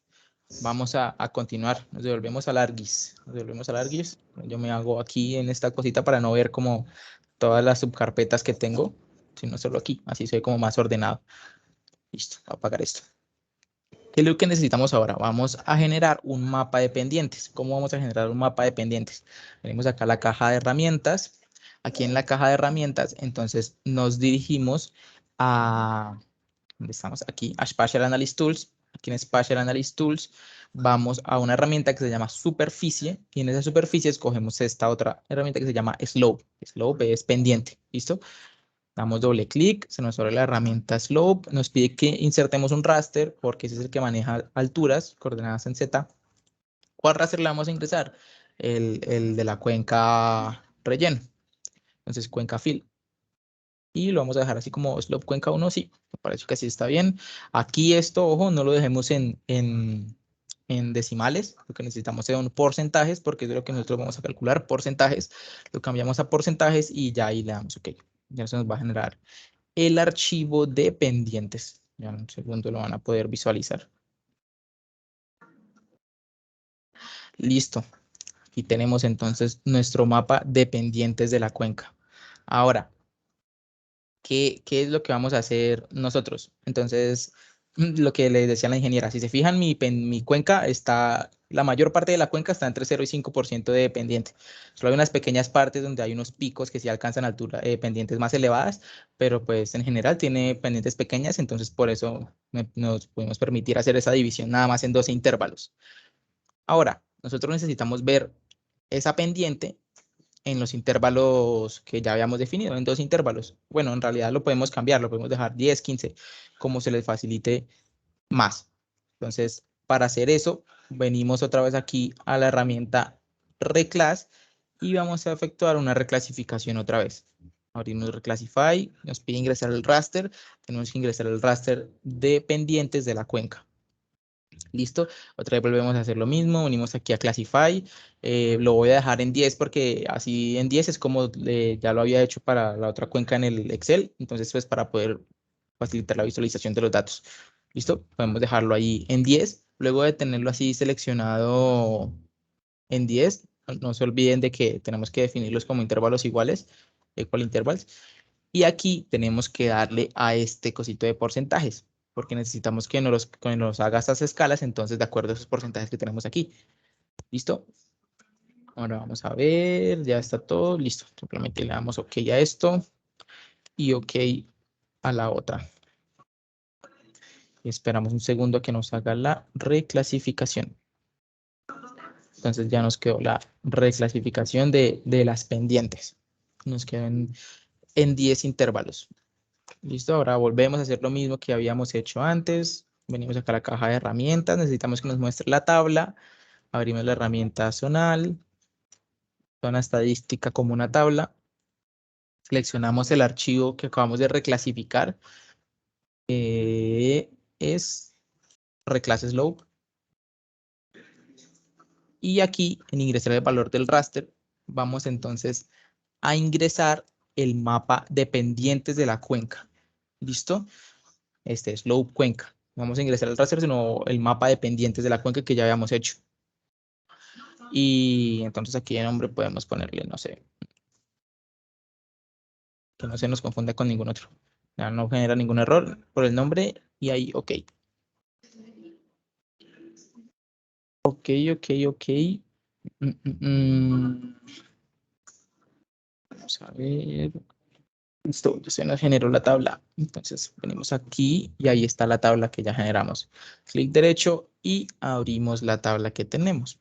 vamos a continuar. Nos devolvemos al ArcGIS. Yo me hago aquí en esta cosita para no ver como todas las subcarpetas que tengo, sino solo aquí. Así soy como más ordenado. Listo. Voy a apagar esto. ¿Qué es lo que necesitamos ahora? Vamos a generar un mapa de pendientes. ¿Cómo vamos a generar un mapa de pendientes? Venimos acá a la caja de herramientas. Aquí en la caja de herramientas, entonces nos dirigimos a... ¿Dónde estamos? Aquí, a Spatial Analysis Tools. Aquí en Spatial Analysis Tools vamos a una herramienta que se llama Superficie. Y en esa superficie escogemos esta otra herramienta que se llama Slope. Slope es pendiente. ¿Listo? Damos doble clic, se nos abre la herramienta Slope, nos pide que insertemos un raster, porque ese es el que maneja alturas, coordenadas en Z. ¿Cuál raster le vamos a ingresar? El de la cuenca relleno. Entonces, cuenca fill. Y lo vamos a dejar así como Slope cuenca 1, sí, me parece que así está bien. Aquí esto, ojo, no lo dejemos en decimales, lo que necesitamos son porcentajes, porque es de lo que nosotros vamos a calcular, porcentajes. Lo cambiamos a porcentajes y ya ahí le damos OK. Ya se nos va a generar el archivo de pendientes. Ya en un segundo lo van a poder visualizar. Listo. Aquí tenemos entonces nuestro mapa de pendientes de la cuenca. Ahora, ¿qué es lo que vamos a hacer nosotros? Entonces, lo que les decía la ingeniera, si se fijan, mi cuenca está, la mayor parte de la cuenca está entre 0 y 5% de pendiente. Solo hay unas pequeñas partes donde hay unos picos que sí alcanzan altura, pendientes más elevadas, pero pues en general tiene pendientes pequeñas, entonces por eso nos podemos permitir hacer esa división nada más en 12 intervalos. Ahora, nosotros necesitamos ver esa pendiente en los intervalos que ya habíamos definido, en 2 intervalos. Bueno, en realidad lo podemos cambiar, lo podemos dejar 10, 15, como se les facilite más. Entonces, para hacer eso, venimos otra vez aquí a la herramienta Reclass y vamos a efectuar una reclasificación otra vez. Abrimos Reclassify, nos pide ingresar el raster, tenemos que ingresar el raster de pendientes de la cuenca. Listo, otra vez volvemos a hacer lo mismo, venimos aquí a Classify, lo voy a dejar en 10 porque así en 10 es como ya lo había hecho para la otra cuenca en el Excel, entonces pues para poder facilitar la visualización de los datos. Listo, podemos dejarlo ahí en 10, luego de tenerlo así seleccionado en 10, no se olviden de que tenemos que definirlos como intervalos iguales, equal intervals, y aquí tenemos que darle a este cosito de porcentajes, porque necesitamos que nos haga estas escalas, entonces de acuerdo a esos porcentajes que tenemos aquí. ¿Listo? Ahora vamos a ver, ya está todo, listo. Simplemente le damos OK a esto y OK a la otra. Y esperamos un segundo que nos haga la reclasificación. Entonces ya nos quedó la reclasificación de las pendientes. Nos quedan en 10 intervalos. Listo, ahora volvemos a hacer lo mismo que habíamos hecho antes. Venimos acá a la caja de herramientas, necesitamos que nos muestre la tabla. Abrimos la herramienta zonal, zona estadística como una tabla. Seleccionamos el archivo que acabamos de reclasificar. Es reclass slope. Y aquí, en ingresar el valor del raster, vamos entonces a ingresar el mapa de pendientes de la cuenca. ¿Listo? Este es slope cuenca. No vamos a ingresar al raster, sino el mapa de pendientes de la cuenca que ya habíamos hecho. Y entonces aquí en nombre podemos ponerle, no sé, que no se nos confunda con ningún otro. Ya no genera ningún error por el nombre y ahí, ok. Ok. Vamos a ver. Listo, ya se nos generó la tabla. Entonces venimos aquí y ahí está la tabla que ya generamos. Clic derecho y abrimos la tabla que tenemos.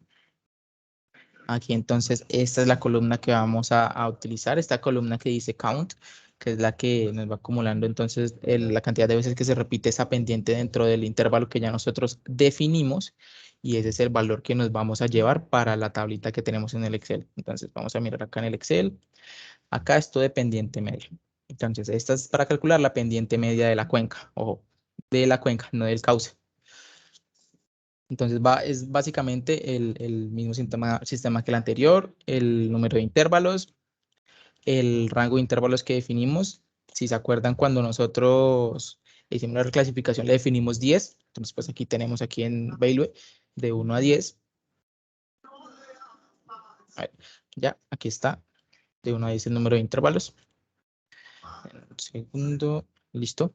Aquí entonces esta es la columna que vamos a utilizar, esta columna que dice count, que es la que nos va acumulando entonces la cantidad de veces que se repite esa pendiente dentro del intervalo que ya nosotros definimos, y ese es el valor que nos vamos a llevar para la tablita que tenemos en el Excel. Entonces vamos a mirar acá en el Excel, acá esto de pendiente media. Entonces esta es para calcular la pendiente media de la cuenca, ojo, de la cuenca, no del cauce. Entonces es básicamente el mismo sistema que el anterior, el número de intervalos, el rango de intervalos que definimos. Si se acuerdan, cuando nosotros hicimos la reclasificación le definimos 10. Entonces pues aquí tenemos aquí en Bailue de 1 a 10. A ver, ya, aquí está, de 1 a 10 el número de intervalos. Un segundo, listo.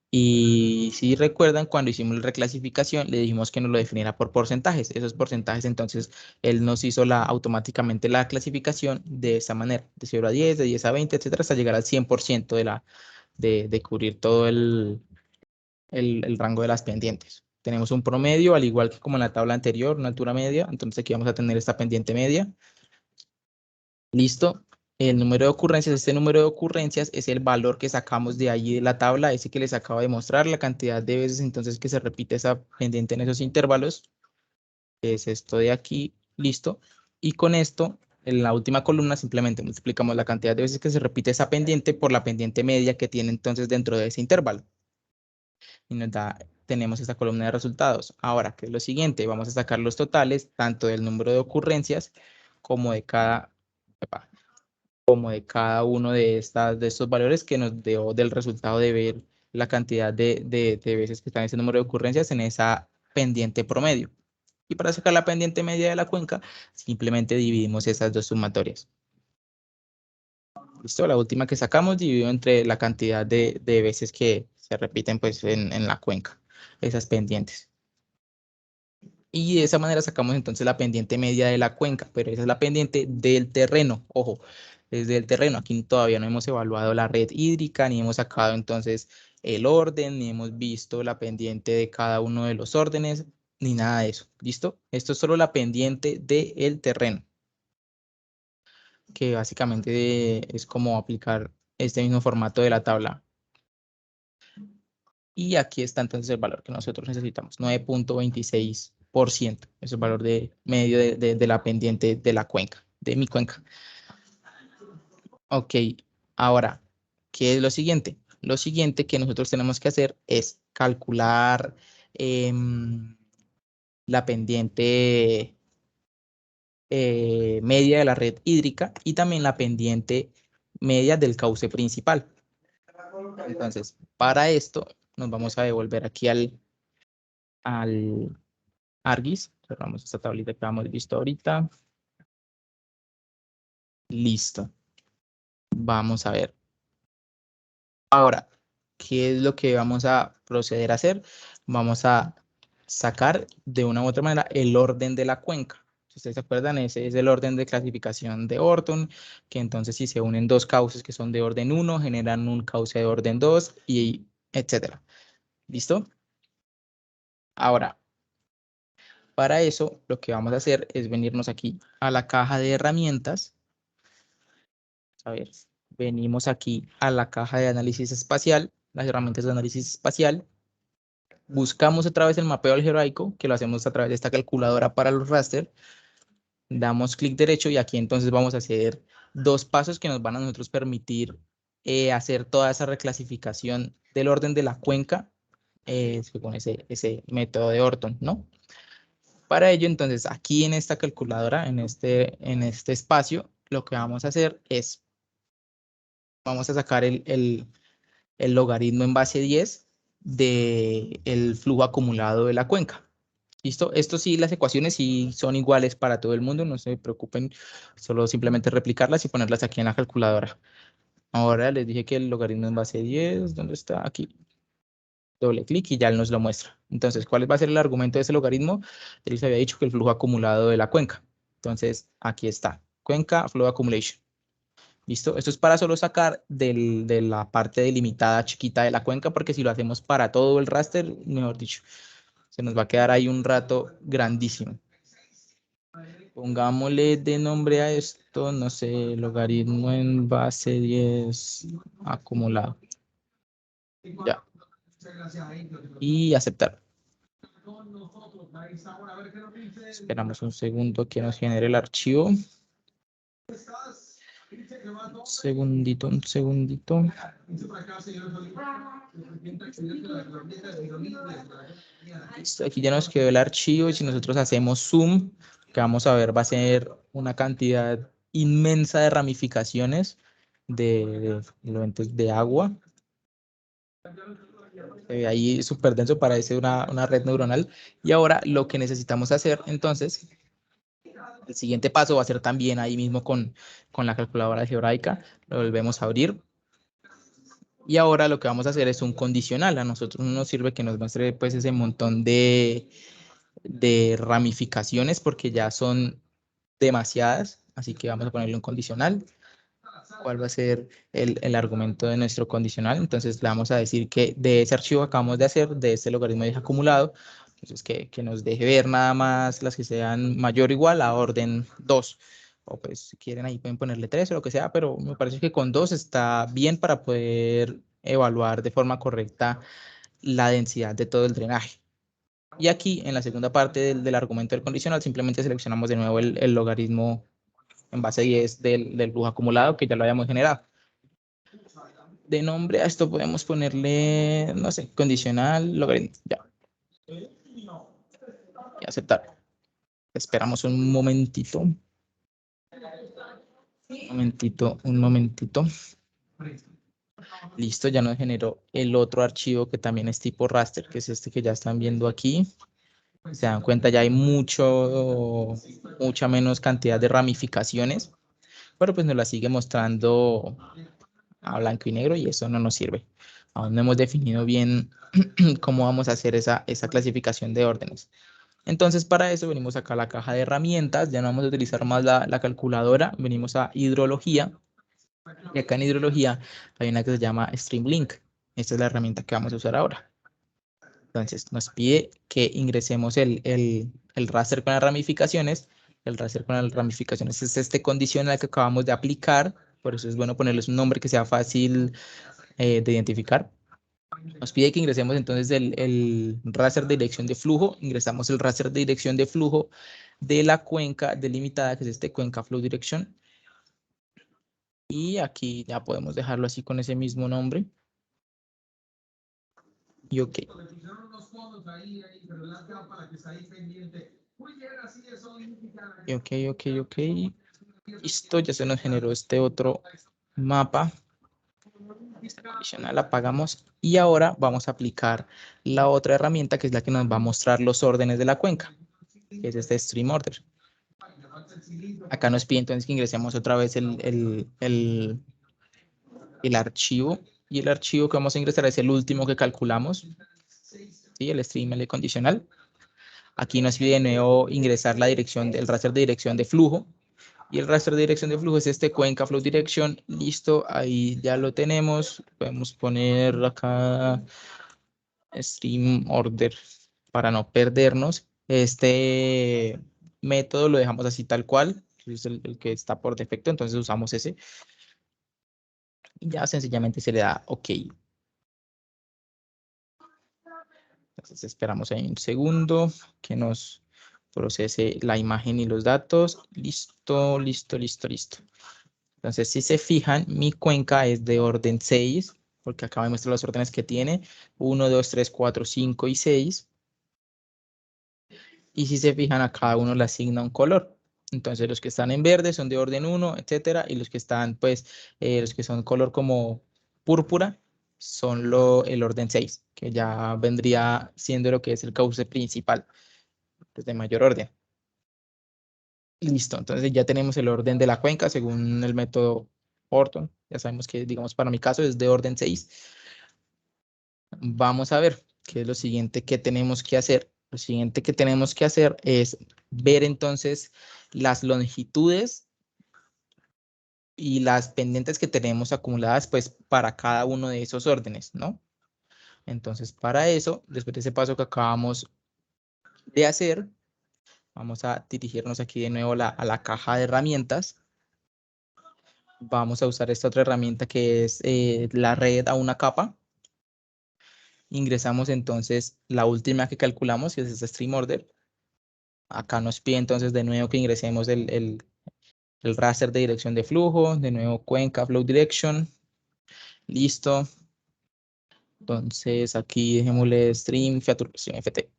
Y si recuerdan, cuando hicimos la reclasificación, le dijimos que nos lo definiera por porcentajes. Esos porcentajes, entonces, él nos hizo automáticamente la clasificación de esa manera, de 0 a 10, de 10 a 20, etcétera, hasta llegar al 100% de cubrir todo el rango de las pendientes. Tenemos un promedio, al igual que como en la tabla anterior, una altura media. Entonces aquí vamos a tener esta pendiente media. Listo. El número de ocurrencias, este número de ocurrencias es el valor que sacamos de allí de la tabla, ese que les acabo de mostrar, la cantidad de veces entonces que se repite esa pendiente en esos intervalos, es esto de aquí, listo. Y con esto, en la última columna simplemente multiplicamos la cantidad de veces que se repite esa pendiente por la pendiente media que tiene entonces dentro de ese intervalo. Y nos da, tenemos esta columna de resultados. Ahora, ¿qué es lo siguiente? Vamos a sacar los totales, tanto del número de ocurrencias como de cada uno de estos valores que nos dio del resultado de ver la cantidad de veces que está en ese número de ocurrencias en esa pendiente promedio. Y para sacar la pendiente media de la cuenca, simplemente dividimos esas dos sumatorias. ¿Listo? La última que sacamos dividido entre la cantidad de veces que se repiten pues, en la cuenca, esas pendientes. Y de esa manera sacamos entonces la pendiente media de la cuenca, pero esa es la pendiente del terreno, ojo, es del terreno. Aquí todavía no hemos evaluado la red hídrica, ni hemos sacado entonces el orden, ni hemos visto la pendiente de cada uno de los órdenes, ni nada de eso. ¿Listo? Esto es solo la pendiente del terreno, que básicamente es como aplicar este mismo formato de la tabla. Y aquí está entonces el valor que nosotros necesitamos, 9.26%. Es el valor de medio de la pendiente de la cuenca, de mi cuenca. Ok, ahora, ¿qué es lo siguiente? Lo siguiente que nosotros tenemos que hacer es calcular la pendiente media de la red hídrica y también la pendiente media del cauce principal. Entonces, para esto nos vamos a devolver aquí al ArcGIS. Cerramos esta tablita que hemos visto ahorita. Listo. Vamos a ver. Ahora, ¿qué es lo que vamos a proceder a hacer? Vamos a sacar de una u otra manera el orden de la cuenca. Si ustedes se acuerdan, ese es el orden de clasificación de Orton, que entonces si se unen dos cauces que son de orden 1, generan un cauce de orden 2 y etcétera. ¿Listo? Ahora, para eso, lo que vamos a hacer es venirnos aquí a la caja de herramientas. A ver, venimos aquí a la caja de análisis espacial, las herramientas de análisis espacial. Buscamos otra vez el mapeo algebraico, que lo hacemos a través de esta calculadora para los raster. Damos clic derecho y aquí entonces vamos a hacer dos pasos que nos van a nosotros permitir hacer toda esa reclasificación del orden de la cuenca según ese método de Orton, ¿no? Para ello, entonces, aquí en esta calculadora, en este espacio, lo que vamos a hacer es, vamos a sacar el logaritmo en base 10 del flujo acumulado de la cuenca. ¿Listo? Esto sí, las ecuaciones sí son iguales para todo el mundo, no se preocupen, solo simplemente replicarlas y ponerlas aquí en la calculadora. Ahora les dije que el logaritmo en base 10, ¿dónde está? Aquí. Doble clic y ya él nos lo muestra. Entonces, ¿cuál va a ser el argumento de ese logaritmo? Él les había dicho que el flujo acumulado de la cuenca. Entonces, aquí está. Cuenca, flow accumulation. ¿Listo? Esto es para solo sacar de la parte delimitada chiquita de la cuenca, porque si lo hacemos para todo el raster, mejor dicho, se nos va a quedar ahí un rato grandísimo. Pongámosle de nombre a esto, no sé, logaritmo en base 10 acumulado. Ya. Y aceptar. Esperamos un segundo que nos genere el archivo. Un segundito, un segundito. Listo, aquí ya nos quedó el archivo y si nosotros hacemos zoom, lo que vamos a ver va a ser una cantidad inmensa de ramificaciones de elementos de agua. Se ve ahí súper denso, parece una red neuronal. Y ahora lo que necesitamos hacer entonces, el siguiente paso va a ser también ahí mismo con la calculadora algebraica. Lo volvemos a abrir. Y ahora lo que vamos a hacer es un condicional. A nosotros no nos sirve que nos muestre pues ese montón de ramificaciones porque ya son demasiadas. Así que vamos a ponerle un condicional. ¿Cuál va a ser el argumento de nuestro condicional? Entonces le vamos a decir que de ese archivo que acabamos de hacer, de este logaritmo de acumulado, entonces que nos deje ver nada más las que sean mayor o igual a orden 2. O pues si quieren ahí pueden ponerle 3 o lo que sea, pero me parece que con 2 está bien para poder evaluar de forma correcta la densidad de todo el drenaje. Y aquí en la segunda parte del argumento del condicional simplemente seleccionamos de nuevo el logaritmo en base 10 del flujo acumulado que ya lo habíamos generado. De nombre a esto podemos ponerle, no sé, condicional, logaritmo, ya. Y aceptar. Esperamos un momentito. Un momentito. Listo, ya nos generó el otro archivo que también es tipo raster, que es este que ya están viendo aquí. Se dan cuenta, ya hay mucha menos cantidad de ramificaciones, pero pues nos la sigue mostrando a blanco y negro y eso no nos sirve. Aún no hemos definido bien cómo vamos a hacer esa clasificación de órdenes. Entonces, para eso venimos acá a la caja de herramientas, ya no vamos a utilizar más la calculadora, venimos a hidrología, y acá en hidrología hay una que se llama Streamlink. Esta es la herramienta que vamos a usar ahora. Entonces, nos pide que ingresemos el raster con las ramificaciones. El raster con las ramificaciones es este condicional que acabamos de aplicar, por eso es bueno ponerles un nombre que sea fácil de identificar. Nos pide que ingresemos entonces el raster de dirección de flujo. Ingresamos el raster de dirección de flujo de la cuenca delimitada, que es este cuenca flow direction. Y aquí ya podemos dejarlo así con ese mismo nombre. Y ok. Y ok. Listo, ya se nos generó este otro mapa. Esta condicional la apagamos y ahora vamos a aplicar la otra herramienta que es la que nos va a mostrar los órdenes de la cuenca, que es este stream order. Acá nos pide entonces que ingresemos otra vez el archivo y el archivo que vamos a ingresar es el último que calculamos, ¿sí? El stream condicional. Aquí nos pide de nuevo ingresar la dirección del raster de dirección de flujo. Y el raster de dirección de flujo es este cuenca flow direction. Listo, ahí ya lo tenemos. Podemos poner acá stream order para no perdernos. Este método lo dejamos así tal cual. Es el que está por defecto, entonces usamos ese. Y ya sencillamente se le da OK. Entonces esperamos ahí un segundo que nos procese la imagen y los datos. Listo. Entonces, si se fijan, mi cuenca es de orden 6, porque acá me muestra los órdenes que tiene. 1, 2, 3, 4, 5 y 6. Y si se fijan, a cada uno le asigna un color. Entonces, los que están en verde son de orden 1, etcétera. Y los que están, pues, los que son color como púrpura, son el orden 6, que ya vendría siendo lo que es el cauce principal, pues de mayor orden. Listo, entonces ya tenemos el orden de la cuenca según el método Orton. Ya sabemos que, digamos, para mi caso es de orden 6. Vamos a ver qué es lo siguiente que tenemos que hacer. Lo siguiente que tenemos que hacer es ver entonces las longitudes y las pendientes que tenemos acumuladas pues para cada uno de esos órdenes, ¿no? Entonces para eso, después de ese paso que acabamos de hacer, vamos a dirigirnos aquí de nuevo a la caja de herramientas. Vamos a usar esta otra herramienta que es la red a una capa. Ingresamos entonces la última que calculamos, que es esta stream order. Acá nos pide entonces de nuevo que ingresemos el raster de dirección de flujo, de nuevo cuenca flow direction. Listo. Entonces aquí dejémosle stream FT.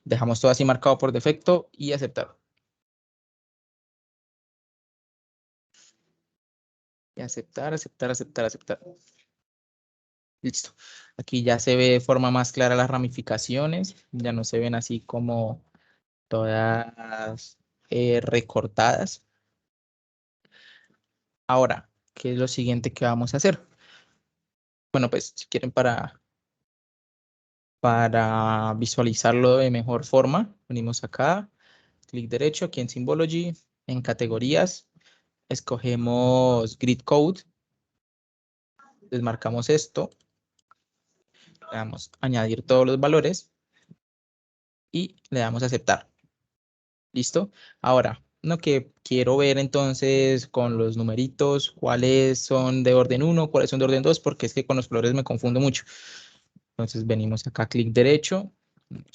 Dejamos todo así marcado por defecto y aceptar. Y aceptar. Listo. Aquí ya se ve de forma más clara las ramificaciones. Ya no se ven así como todas recortadas. Ahora, ¿qué es lo siguiente que vamos a hacer? Bueno, pues si quieren para visualizarlo de mejor forma, venimos acá, clic derecho, aquí en Symbology, en categorías, escogemos Grid Code, desmarcamos esto, le damos añadir todos los valores y le damos aceptar. ¿Listo? Ahora, lo que quiero ver entonces con los numeritos, cuáles son de orden 1, cuáles son de orden 2, porque es que con los colores me confundo mucho. Entonces venimos acá, clic derecho,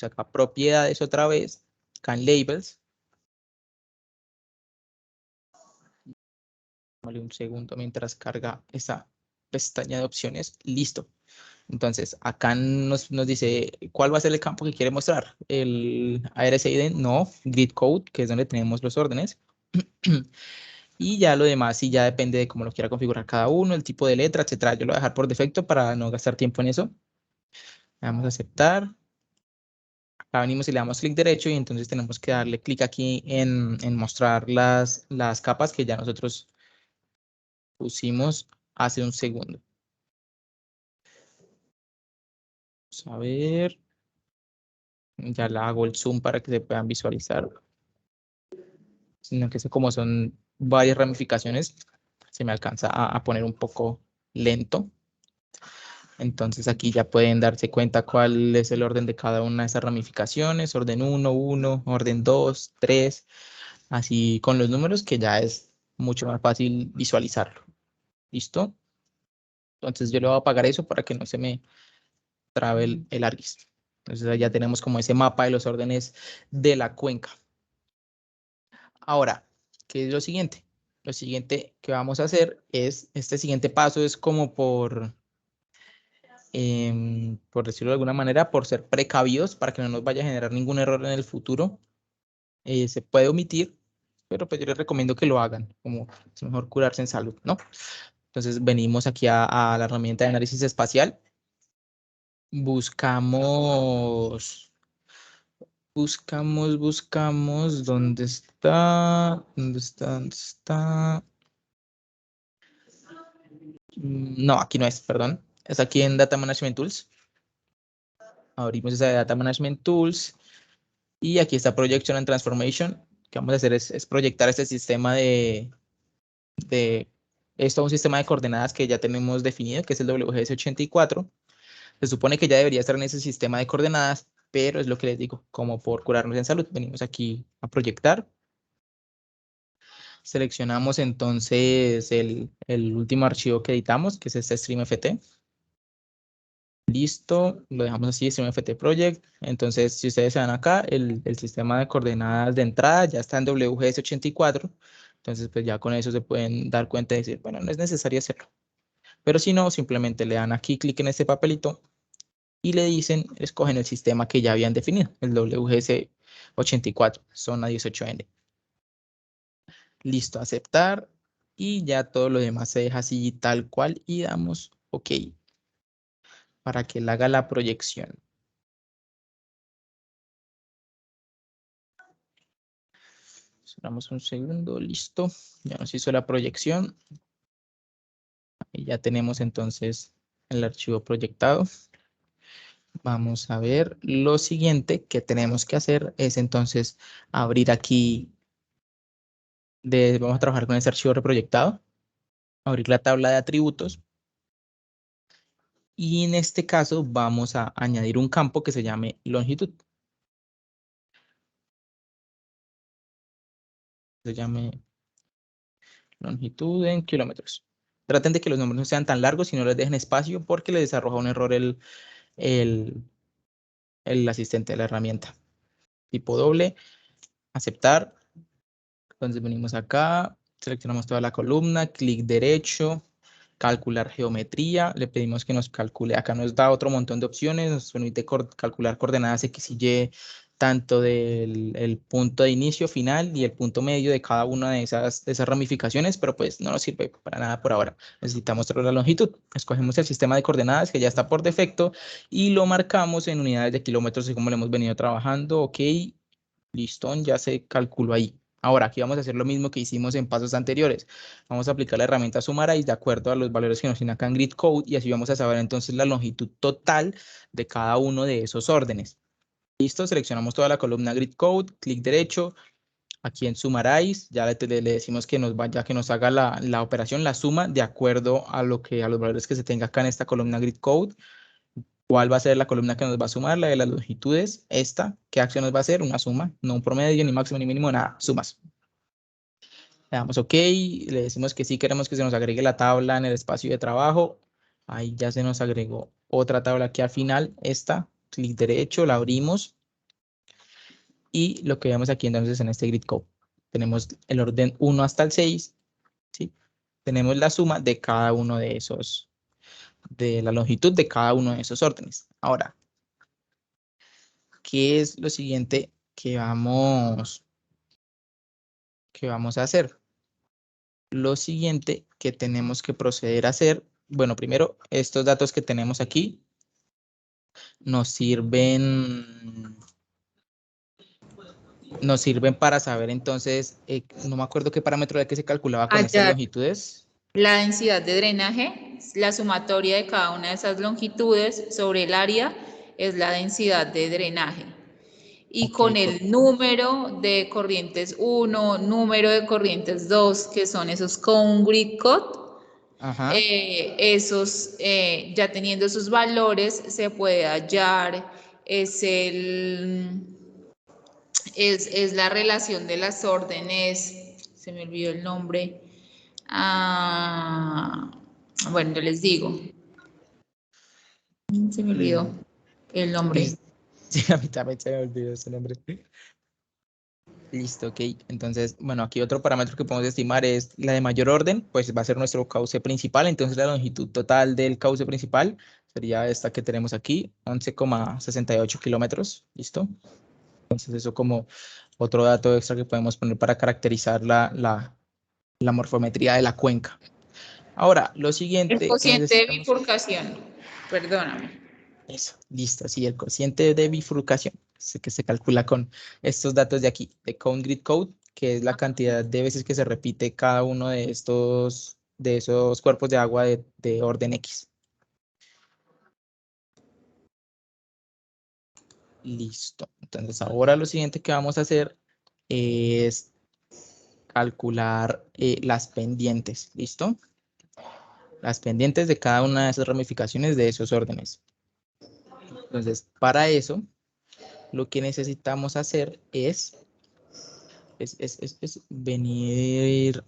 acá propiedades otra vez, acá en labels. Vale un segundo mientras carga esa pestaña de opciones. Listo. Entonces, acá nos dice cuál va a ser el campo que quiere mostrar. El ARSID, no, grid code, que es donde tenemos los órdenes. Y ya lo demás, sí, ya depende de cómo lo quiera configurar cada uno, el tipo de letra, etcétera. Yo lo voy a dejar por defecto para no gastar tiempo en eso. Le damos a aceptar. Acá venimos y le damos clic derecho y entonces tenemos que darle clic aquí en mostrar las capas que ya nosotros pusimos hace un segundo. Vamos a ver. Ya la hago el zoom para que se puedan visualizar. Sino que como son varias ramificaciones, se me alcanza a poner un poco lento. Entonces aquí ya pueden darse cuenta cuál es el orden de cada una de esas ramificaciones. Orden 1, 1, orden 2, 3. Así con los números que ya es mucho más fácil visualizarlo. ¿Listo? Entonces yo le voy a apagar eso para que no se me trabe el ARGIS. Entonces ya tenemos como ese mapa de los órdenes de la cuenca. Ahora, ¿qué es lo siguiente? Lo siguiente que vamos a hacer es, este siguiente paso es como por decirlo de alguna manera, por ser precavidos para que no nos vaya a generar ningún error en el futuro. Se puede omitir, pero pues yo les recomiendo que lo hagan, como es mejor curarse en salud, ¿no? Entonces venimos aquí a la herramienta de análisis espacial. Buscamos, ¿dónde está? No, aquí no es, perdón. Es aquí en Data Management Tools. Abrimos esa de Data Management Tools y aquí está Projection and Transformation. Lo que vamos a hacer es proyectar este sistema esto a un sistema de coordenadas que ya tenemos definido, que es el WGS84. Se supone que ya debería estar en ese sistema de coordenadas, pero es lo que les digo, como por curarnos en salud. Venimos aquí a proyectar. Seleccionamos entonces el último archivo que editamos, que es este StreamFT. Listo, lo dejamos así, StreamFT Project. Entonces, si ustedes se van acá, el sistema de coordenadas de entrada ya está en WGS84. Entonces, pues ya con eso se pueden dar cuenta y decir, bueno, no es necesario hacerlo. Pero si no, simplemente le dan aquí clic en este papelito y le dicen, escogen el sistema que ya habían definido, el WGS84, zona 18N. Listo, aceptar. Y ya todo lo demás se deja así tal cual y damos OK. para que él haga la proyección. Esperamos un segundo, listo. Ya nos hizo la proyección. Y ya tenemos entonces el archivo proyectado. Vamos a ver, lo siguiente que tenemos que hacer es entonces abrir aquí, vamos a trabajar con este archivo reproyectado, abrir la tabla de atributos. Y en este caso vamos a añadir un campo que se llame longitud. Se llame longitud en kilómetros. Traten de que los nombres no sean tan largos y no les dejen espacio porque les arroja un error el asistente de la herramienta. Tipo doble, aceptar. Entonces venimos acá, seleccionamos toda la columna, clic derecho, calcular geometría, le pedimos que nos calcule, acá nos da otro montón de opciones, nos permite calcular coordenadas X y Y, tanto del punto de inicio, final y el punto medio de cada una de esas ramificaciones, pero pues no nos sirve para nada por ahora. Necesitamos la longitud. Escogemos el sistema de coordenadas que ya está por defecto y lo marcamos en unidades de kilómetros, así como lo hemos venido trabajando. Ok, listón, ya se calculó ahí. Ahora, aquí vamos a hacer lo mismo que hicimos en pasos anteriores. Vamos a aplicar la herramienta SumArray de acuerdo a los valores que nos tiene acá en Grid Code y así vamos a saber entonces la longitud total de cada uno de esos órdenes. Listo, seleccionamos toda la columna Grid Code, clic derecho, aquí en SumArray, ya le decimos que nos vaya, que nos haga la operación, la suma, de acuerdo a los valores que se tenga acá en esta columna Grid Code. ¿Cuál va a ser la columna que nos va a sumar? La de las longitudes. Esta, ¿qué acción nos va a hacer? Una suma, no un promedio, ni máximo, ni mínimo, nada, sumas. Le damos OK, le decimos que sí queremos que se nos agregue la tabla en el espacio de trabajo. Ahí ya se nos agregó otra tabla aquí al final, esta, clic derecho, la abrimos. Y lo que vemos aquí entonces en este grid code, tenemos el orden 1 hasta el 6, ¿sí? Tenemos la suma de cada uno de esos, de la longitud de cada uno de esos órdenes. Ahora, ¿qué es lo siguiente que vamos a hacer? Lo siguiente que tenemos que proceder a hacer, bueno, primero, estos datos que tenemos aquí nos sirven para saber entonces, no me acuerdo qué parámetro era que se calculaba con estas longitudes. La densidad de drenaje, la sumatoria de cada una de esas longitudes sobre el área es la densidad de drenaje. Y Ok, con el número de corrientes 1, número de corrientes 2, que son esos cone grid code, esos, ya teniendo esos valores, se puede hallar, es la relación de las órdenes, se me olvidó el nombre. Bueno, yo les digo. Se me olvidó el nombre. Sí, a mí también se me olvidó ese nombre. Listo, ok. Entonces, bueno, aquí otro parámetro que podemos estimar es la de mayor orden, pues va a ser nuestro cauce principal. Entonces, la longitud total del cauce principal sería esta que tenemos aquí, 11,68 kilómetros. ¿Listo? Entonces, eso como otro dato extra que podemos poner para caracterizar la morfometría de la cuenca. Ahora, lo siguiente... El cociente de bifurcación, perdóname. Eso, listo, sí, el cociente de bifurcación, que se calcula con estos datos de aquí, de Cone Grid Code, que es la cantidad de veces que se repite cada uno de esos cuerpos de agua de orden X. Listo, entonces ahora lo siguiente que vamos a hacer es calcular las pendientes, ¿listo? Las pendientes de cada una de esas ramificaciones de esos órdenes. Entonces, para eso, lo que necesitamos hacer es venir,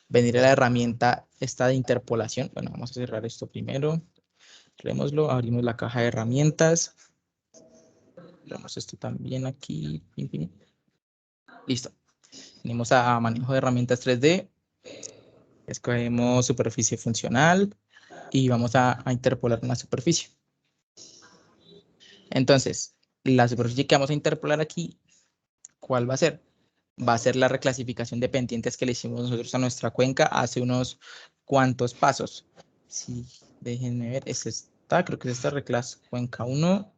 venir a la herramienta esta de interpolación. Bueno, vamos a cerrar esto primero. Creémoslo, abrimos la caja de herramientas. Tenemos esto también aquí. Listo. Venimos a manejo de herramientas 3D. Escogemos superficie funcional y vamos a interpolar una superficie. Entonces, la superficie que vamos a interpolar aquí, ¿cuál va a ser? Va a ser la reclasificación de pendientes que le hicimos nosotros a nuestra cuenca hace unos cuantos pasos. Si Déjenme ver, es esta, creo que es esta reclass Cuenca 1.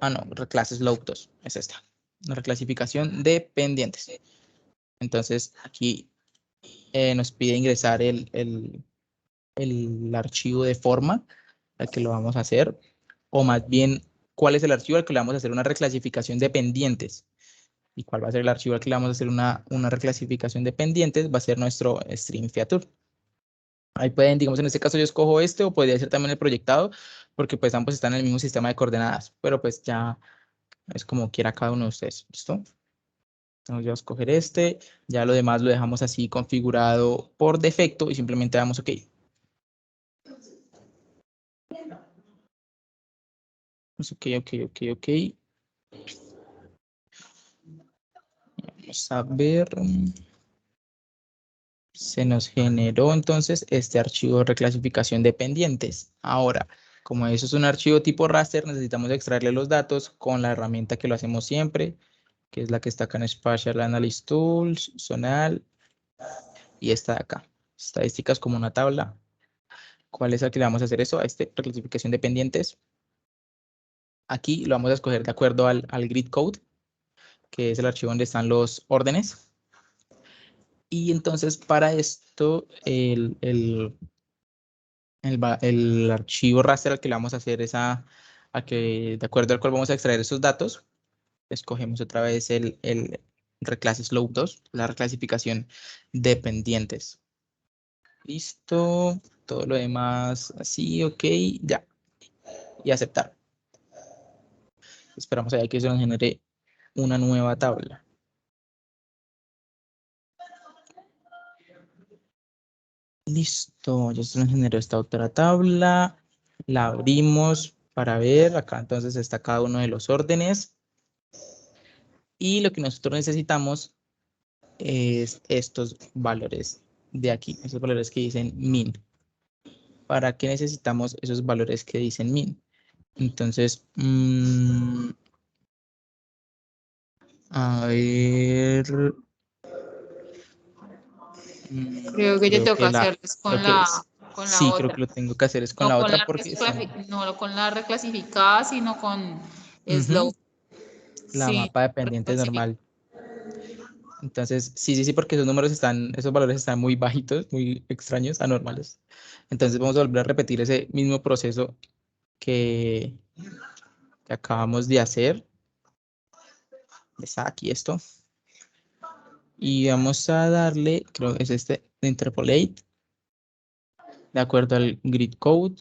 Ah, no, reclass Slope 2, es esta. La reclasificación de pendientes. Entonces, aquí nos pide ingresar el archivo de forma al que lo vamos a hacer, o más bien, ¿cuál es el archivo al que le vamos a hacer una reclasificación de pendientes? ¿Y cuál va a ser el archivo al que le vamos a hacer una reclasificación de pendientes? Va a ser nuestro stream feature. Ahí pueden, digamos, en este caso yo escojo este, o podría ser también el proyectado, porque pues ambos están en el mismo sistema de coordenadas, pero pues ya es como quiera cada uno de ustedes, ¿listo? Entonces yo voy a escoger este, ya lo demás lo dejamos así configurado por defecto y simplemente damos OK. OK. Vamos a ver. Se nos generó entonces este archivo de reclasificación de pendientes. Ahora, como eso es un archivo tipo raster, necesitamos extraerle los datos con la herramienta que lo hacemos siempre, que es la que está acá en Spatial Analysis Tools, Zonal, y esta de acá, estadísticas como una tabla. ¿Cuál es el que le vamos a hacer eso? A este reclasificación de pendientes. Aquí lo vamos a escoger de acuerdo al grid code, que es el archivo donde están los órdenes. Y entonces para esto el archivo raster al que le vamos a hacer de acuerdo al cual vamos a extraer esos datos, escogemos otra vez el reclass slope 2, la reclasificación de pendientes. Listo, todo lo demás así, OK, ya. Y aceptar. Esperamos allá que se nos genere una nueva tabla. Listo, ya se nos generó esta otra tabla. La abrimos para ver. Acá entonces está cada uno de los órdenes. Y lo que nosotros necesitamos es estos valores de aquí, esos valores que dicen min. ¿Para qué necesitamos esos valores que dicen min? Entonces, a ver. Creo que te toca la, hacerles con creo que la, es, con la sí, creo que otra. lo tengo que hacer es con No la con otra la, porque si no, no con la reclasificada, sino con ujú, slow. la Sí, mapa de pendientes reclasificada. normal. Entonces, sí, porque esos valores están muy bajitos, muy extraños, anormales. Entonces vamos a volver a repetir ese mismo proceso que acabamos de hacer. Está aquí esto. Y vamos a darle, creo que es este, interpolate, de acuerdo al grid code.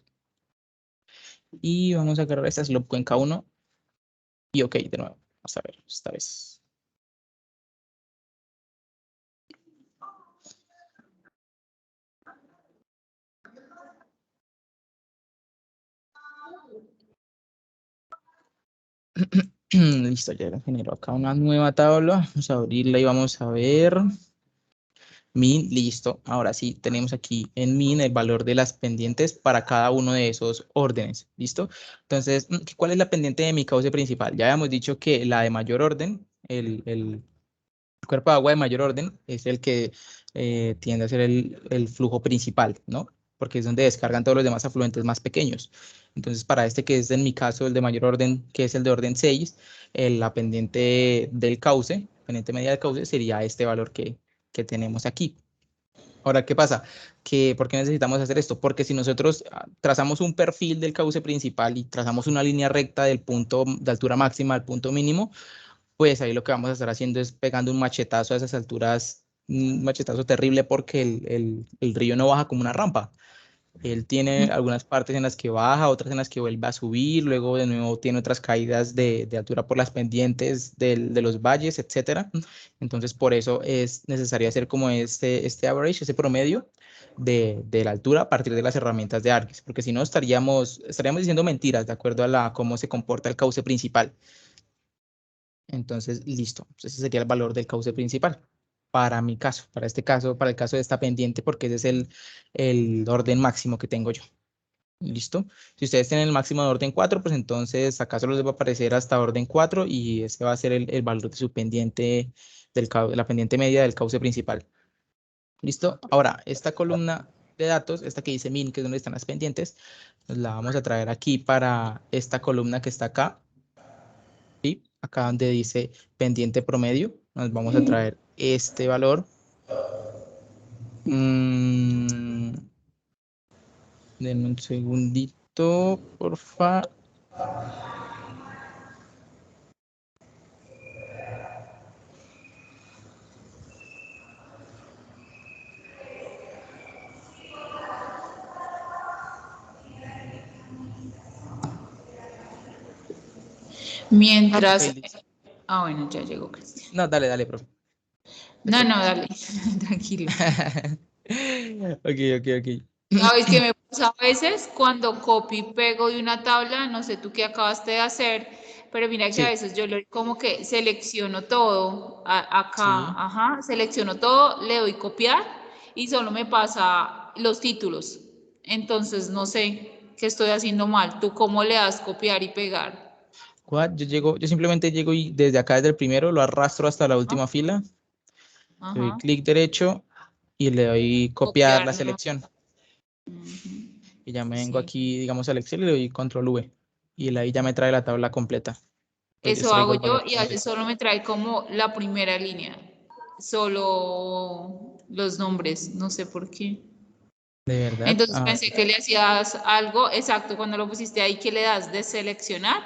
Y vamos a agarrar esta slope cuenca 1. Y OK, de nuevo. Vamos a ver esta vez. Listo, ya generó acá una nueva tabla. Vamos a abrirla y vamos a ver. Min, listo. Ahora sí, tenemos aquí en min el valor de las pendientes para cada uno de esos órdenes. ¿Listo? Entonces, ¿cuál es la pendiente de mi cauce principal? Ya habíamos dicho que la de mayor orden, el cuerpo de agua de mayor orden, es el que tiende a ser el flujo principal, ¿no? Porque es donde descargan todos los demás afluentes más pequeños. Entonces, para este que es en mi caso el de mayor orden, que es el de orden 6, la pendiente del cauce, pendiente media del cauce, sería este valor que tenemos aquí. Ahora, ¿qué pasa? ¿Por qué necesitamos hacer esto? Porque si nosotros trazamos un perfil del cauce principal y trazamos una línea recta del punto de altura máxima al punto mínimo, pues ahí lo que vamos a estar haciendo es pegando un machetazo a esas alturas, un machetazo terrible porque el río no baja como una rampa. Él tiene algunas partes en las que baja, otras en las que vuelve a subir, luego de nuevo tiene otras caídas de altura por las pendientes de los valles, etcétera. Entonces, por eso es necesario hacer como este average, ese promedio de la altura a partir de las herramientas de ArcGIS, porque si no estaríamos diciendo mentiras de acuerdo a cómo se comporta el cauce principal. Entonces, listo. Ese sería el valor del cauce principal. Para mi caso, para este caso, para el caso de esta pendiente, porque ese es el orden máximo que tengo yo. ¿Listo? Si ustedes tienen el máximo de orden 4, pues entonces acá solo les va a aparecer hasta orden 4 y ese va a ser el valor de su pendiente, la pendiente media del cauce principal. ¿Listo? Ahora, esta columna de datos, esta que dice min, que es donde están las pendientes, nos la vamos a traer aquí para esta columna que está acá. ¿Sí? Acá donde dice pendiente promedio, nos vamos a traer este valor. Denme un segundito, porfa. Mientras... Ok, listo. bueno, ya llegó Cristian. No, dale, profe. No, dale, tranquilo. Ok. ¿Sabes qué me pasa a veces cuando copio y pego de una tabla? No sé tú qué acabaste de hacer, pero mira que a Sí, veces yo como que selecciono todo acá, sí. ajá, selecciono todo, le doy copiar y solo me pasa los títulos. Entonces no sé qué estoy haciendo mal. ¿Tú cómo le das copiar y pegar? Yo simplemente llego y desde acá, desde el primero, lo arrastro hasta la última fila. Le doy Ajá. clic derecho y le doy copiar la Copiar, ¿no? selección. Ujú. Y ya me vengo Sí. aquí, digamos, al Excel y le doy control V. Y ahí ya me trae la tabla completa. Pues yo Eso extraigo hago el yo valor y a veces promedio. solo me trae como la primera línea, solo los nombres, no sé por qué. ¿De verdad? Entonces Ah, pensé que le hacías algo exacto cuando lo pusiste ahí, que le das de seleccionar,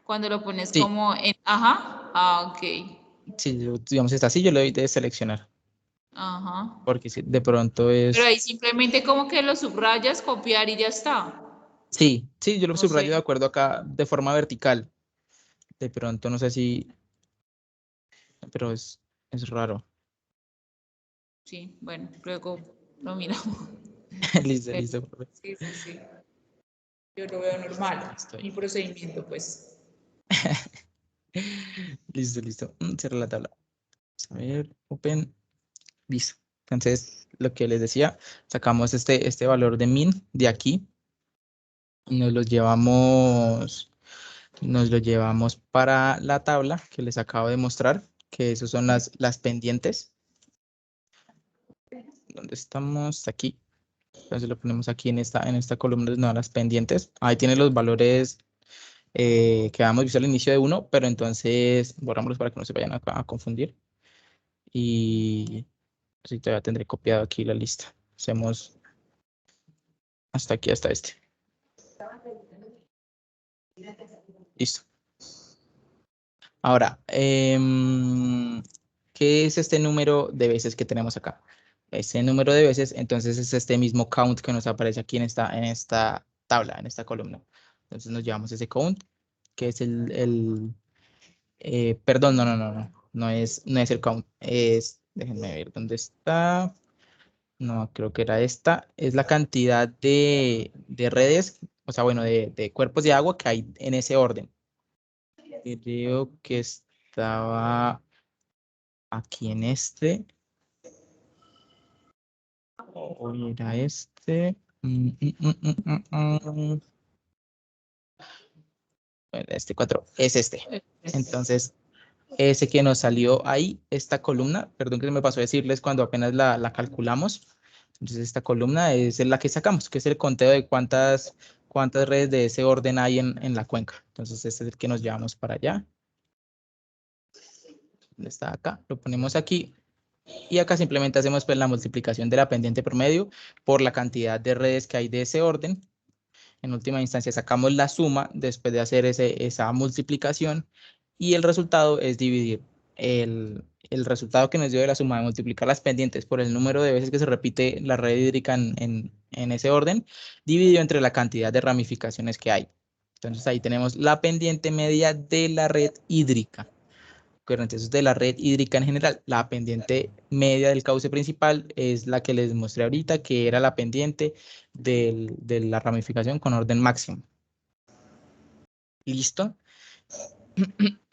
cuando lo pones sí, como en, ok, sí, digamos, está así, yo le doy de seleccionar. ajá. Porque si de pronto Pero es... ahí simplemente como que lo subrayas, copiar y ya está. Sí, yo lo No sé, subrayo de acuerdo acá de forma vertical. De pronto, no sé si... Pero es raro. sí, bueno, luego lo miramos. Pero Listo, profe. sí. Yo lo veo normal, Estoy. mi procedimiento, pues. Listo. Cierra la tabla. A ver, open. Listo. Entonces, lo que les decía, sacamos este valor de min de aquí. Nos lo llevamos para la tabla que les acabo de mostrar, que esas son las pendientes. ¿Dónde estamos? Aquí. Entonces lo ponemos aquí en esta columna de las pendientes. Ahí tiene los valores que habíamos visto al inicio de uno, pero entonces borrámoslos para que no se vayan a confundir. Y así todavía tendré copiado aquí la lista. Hacemos hasta aquí, hasta este. Listo. Ahora, ¿qué es este número de veces que tenemos acá? Este número de veces, entonces es este mismo count que nos aparece aquí en esta tabla, en esta columna. Entonces nos llevamos ese count, que es perdón, no es el count, déjenme ver dónde está. No, creo que era esta. Es la cantidad de redes, o sea, bueno, de cuerpos de agua que hay en ese orden. Creo que estaba aquí en este. O era este. Bueno, este 4 es este. Entonces, ese que nos salió ahí, esta columna, perdón que se me pasó a decirles cuando apenas la calculamos. Entonces, esta columna es la que sacamos, que es el conteo de cuántas redes de ese orden hay en la cuenca. Entonces, este es el que nos llevamos para allá. Está acá, lo ponemos aquí. Y acá simplemente hacemos pues la multiplicación de la pendiente promedio por la cantidad de redes que hay de ese orden. En última instancia sacamos la suma después de hacer esa multiplicación y el resultado es dividir el resultado que nos dio de la suma de multiplicar las pendientes por el número de veces que se repite la red hídrica en ese orden, dividido entre la cantidad de ramificaciones que hay. Entonces ahí tenemos la pendiente media de la red hídrica. Entonces, de la red hídrica en general, la pendiente media del cauce principal es la que les mostré ahorita, que era la pendiente de la ramificación con orden máximo. ¿Listo?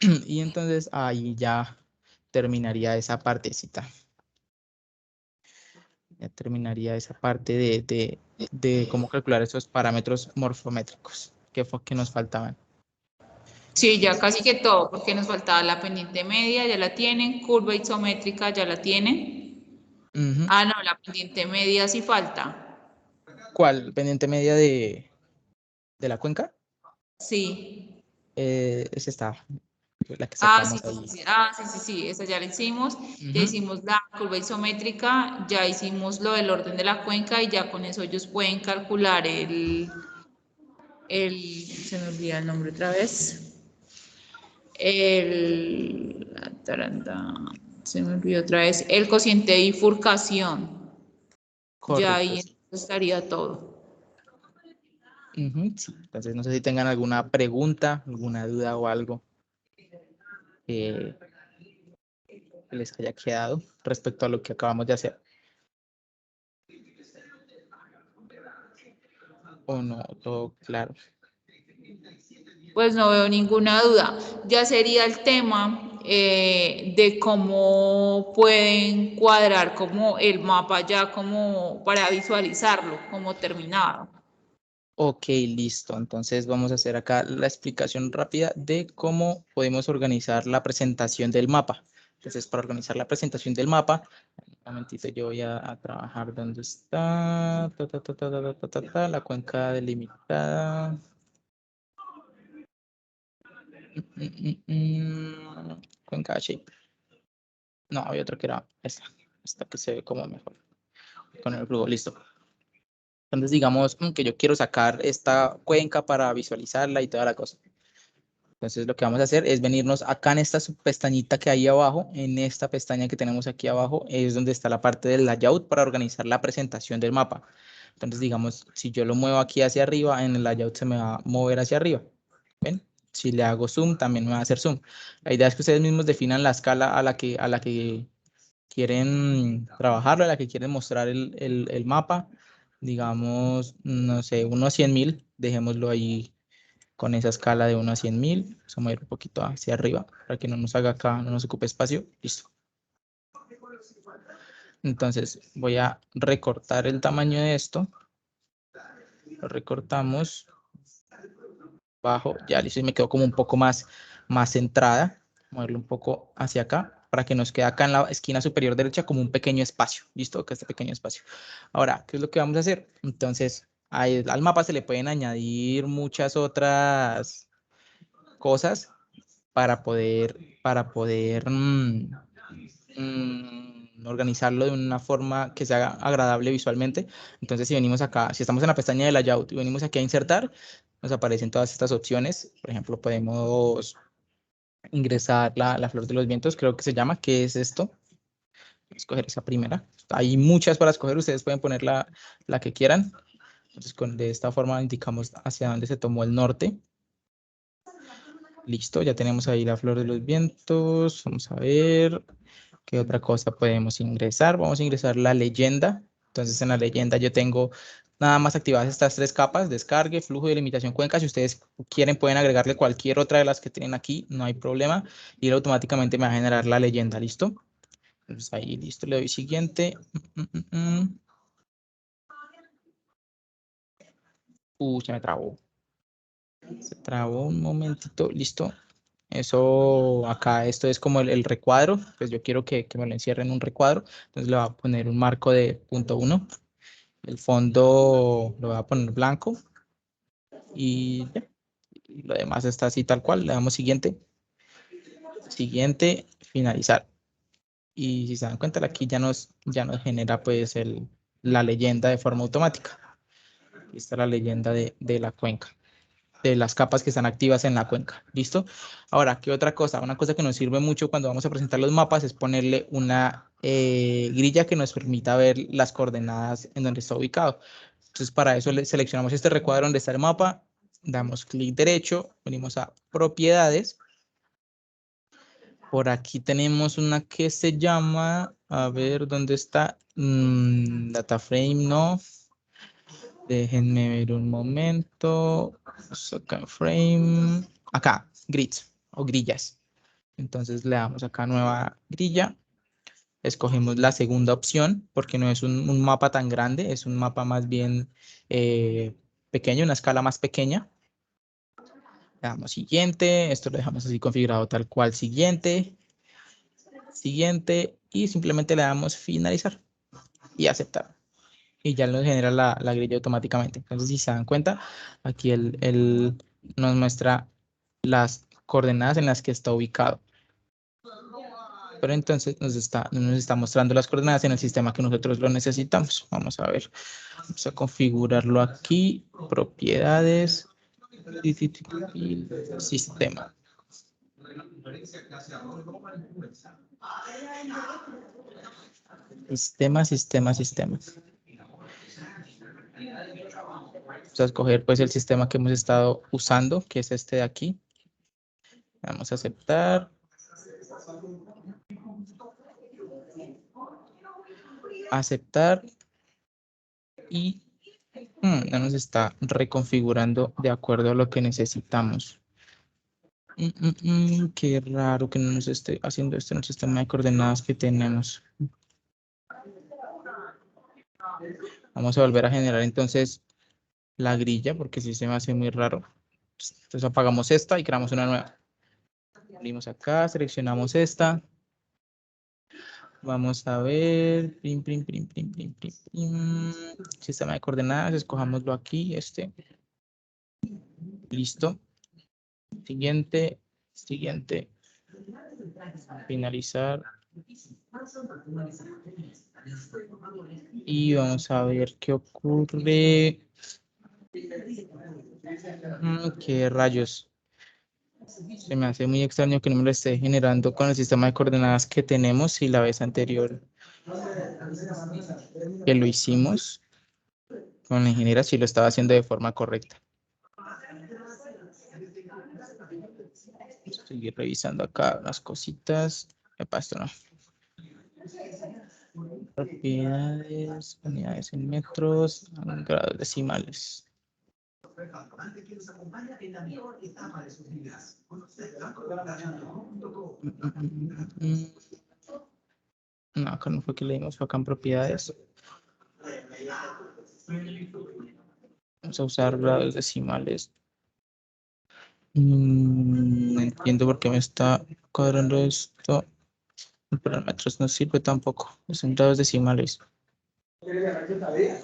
Y entonces ahí ya terminaría esa partecita. Ya terminaría esa parte de cómo calcular esos parámetros morfométricos que nos faltaban. Sí, ya casi que todo, porque nos faltaba la pendiente media, ya la tienen, curva isométrica, ya la tienen. Ujú. No, la pendiente media sí falta. ¿Cuál? ¿Pendiente media de la cuenca? Sí. Esa está, la que Ah, sí, sacamos sí, ahí. sí. Ah, sí, sí, sí, esa ya la hicimos. Ya Ujú. hicimos la curva isométrica, ya hicimos lo del orden de la cuenca y ya con eso ellos pueden calcular se me olvida el nombre otra vez. Se me olvidó otra vez, el cociente de bifurcación. Ya Correcto, ahí sí. estaría todo. Ujú, sí. Entonces, no sé si tengan alguna pregunta, alguna duda o algo que les haya quedado respecto a lo que acabamos de hacer. ¿O no? Todo claro. Pues no veo ninguna duda. Ya sería el tema de cómo pueden cuadrar como el mapa ya como para visualizarlo como terminado. Ok, listo. Entonces vamos a hacer acá la explicación rápida de cómo podemos organizar la presentación del mapa. Entonces, para organizar la presentación del mapa, un momentito, yo voy a trabajar donde está la cuenca delimitada. Cuenca shape. No, había otra que era esta que se ve como mejor con el flujo, listo. Entonces, digamos que yo quiero sacar esta cuenca para visualizarla y toda la cosa. Entonces, lo que vamos a hacer es venirnos acá en esta pestañita que hay abajo, en esta pestaña que tenemos aquí abajo, es donde está la parte del layout para organizar la presentación del mapa. Entonces, digamos, si yo lo muevo aquí hacia arriba, en el layout se me va a mover hacia arriba. ¿Ven? Si le hago zoom, también me va a hacer zoom. La idea es que ustedes mismos definan la escala a la que quieren trabajarlo, a la que quieren mostrar el mapa. Digamos, no sé, unos 100.000, dejémoslo ahí con esa escala de 1 a 100.000. Vamos a ir un poquito hacia arriba para que no nos haga acá, no nos ocupe espacio. Listo. Entonces voy a recortar el tamaño de esto. Lo recortamos. Bajo, ya listo, y me quedó como un poco más centrada. Moverlo un poco hacia acá para que nos quede acá en la esquina superior derecha como un pequeño espacio. ¿Listo? Acá este pequeño espacio. Ahora, ¿qué es lo que vamos a hacer? Entonces, al mapa se le pueden añadir muchas otras cosas para poder organizarlo de una forma que sea agradable visualmente. Entonces, si venimos acá, si estamos en la pestaña de layout y venimos aquí a insertar, nos aparecen todas estas opciones. Por ejemplo, podemos ingresar la flor de los vientos, creo que se llama, que es esto. Escoger esa primera. Hay muchas para escoger, ustedes pueden poner la que quieran. Entonces, de esta forma indicamos hacia dónde se tomó el norte. Listo, ya tenemos ahí la flor de los vientos. Vamos a ver qué otra cosa podemos ingresar. Vamos a ingresar la leyenda. Entonces, en la leyenda yo tengo nada más activadas estas 3 capas: descargue, flujo y delimitación cuenca. Si ustedes quieren, pueden agregarle cualquier otra de las que tienen aquí, no hay problema. Y él automáticamente me va a generar la leyenda, ¿listo? Entonces, ahí, listo, le doy siguiente. Se me trabó. Se trabó un momentito, listo. Eso acá, esto es como el recuadro, pues yo quiero que me lo encierre en un recuadro, entonces le voy a poner un marco de 0.1, el fondo lo voy a poner blanco y ya. Y lo demás está así tal cual, le damos siguiente, siguiente, finalizar. Y si se dan cuenta, aquí ya nos genera pues la leyenda de forma automática. Aquí está la leyenda de la cuenca, de las capas que están activas en la cuenca. ¿Listo? Ahora, ¿qué otra cosa? Una cosa que nos sirve mucho cuando vamos a presentar los mapas es ponerle una grilla que nos permita ver las coordenadas en donde está ubicado. Entonces, para eso seleccionamos este recuadro donde está el mapa, damos clic derecho, venimos a propiedades. Por aquí tenemos una que se llama, a ver, ¿dónde está? Data frame, no. Déjenme ver un momento. Second frame. Acá, grids o grillas. Entonces le damos acá nueva grilla. Escogemos la segunda opción porque no es un mapa tan grande, es un mapa más bien pequeño, una escala más pequeña. Le damos siguiente. Esto lo dejamos así configurado tal cual. Siguiente. Siguiente. Y simplemente le damos finalizar y aceptar. y ya nos genera la grilla automáticamente. Entonces, si se dan cuenta, aquí él nos muestra las coordenadas en las que está ubicado. Pero entonces nos está mostrando las coordenadas en el sistema que nosotros lo necesitamos. Vamos a ver. Vamos a configurarlo aquí. Propiedades. Y sistema. Sistema. Vamos a escoger pues el sistema que hemos estado usando, que es este de aquí. Vamos a aceptar. Aceptar. Y no nos está reconfigurando de acuerdo a lo que necesitamos. Qué raro que no nos esté haciendo esto en el sistema de coordenadas que tenemos. Vamos a volver a generar entonces la grilla porque sí se me hace muy raro. Entonces apagamos esta y creamos una nueva. Abrimos acá, seleccionamos esta. Vamos a ver. Sistema de coordenadas, escojámoslo aquí, este. Listo. Siguiente. Finalizar. Y vamos a ver qué ocurre. ¿Qué rayos? Se me hace muy extraño que no me lo esté generando con el sistema de coordenadas que tenemos y la vez anterior que lo hicimos con la ingeniera sí lo estaba haciendo de forma correcta. Seguir revisando acá unas cositas. Esto no. Propiedades, unidades en metros, grados decimales. No, acá no fue que leímos, fue acá en propiedades. Vamos a usar grados decimales. No entiendo por qué me está cuadrando esto. Pero en metros no sirve tampoco. Es en grados decimales.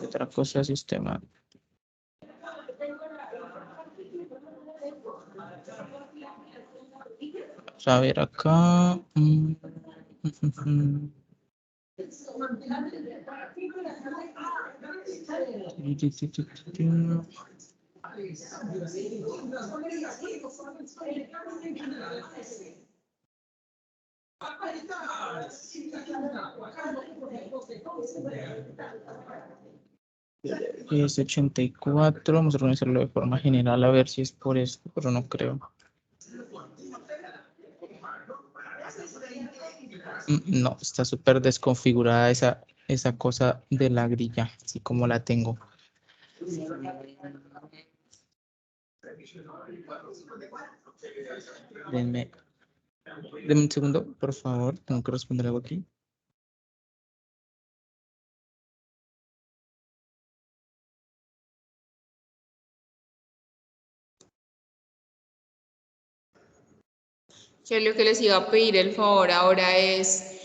Otra cosa, sistema. Vamos a ver acá. 84, vamos a organizarlo de forma general a ver si es por esto, pero no creo. No, está súper desconfigurada esa cosa de la grilla, así como la tengo. Denme un segundo, por favor, tengo que responder algo aquí. Yo lo que les iba a pedir el favor ahora es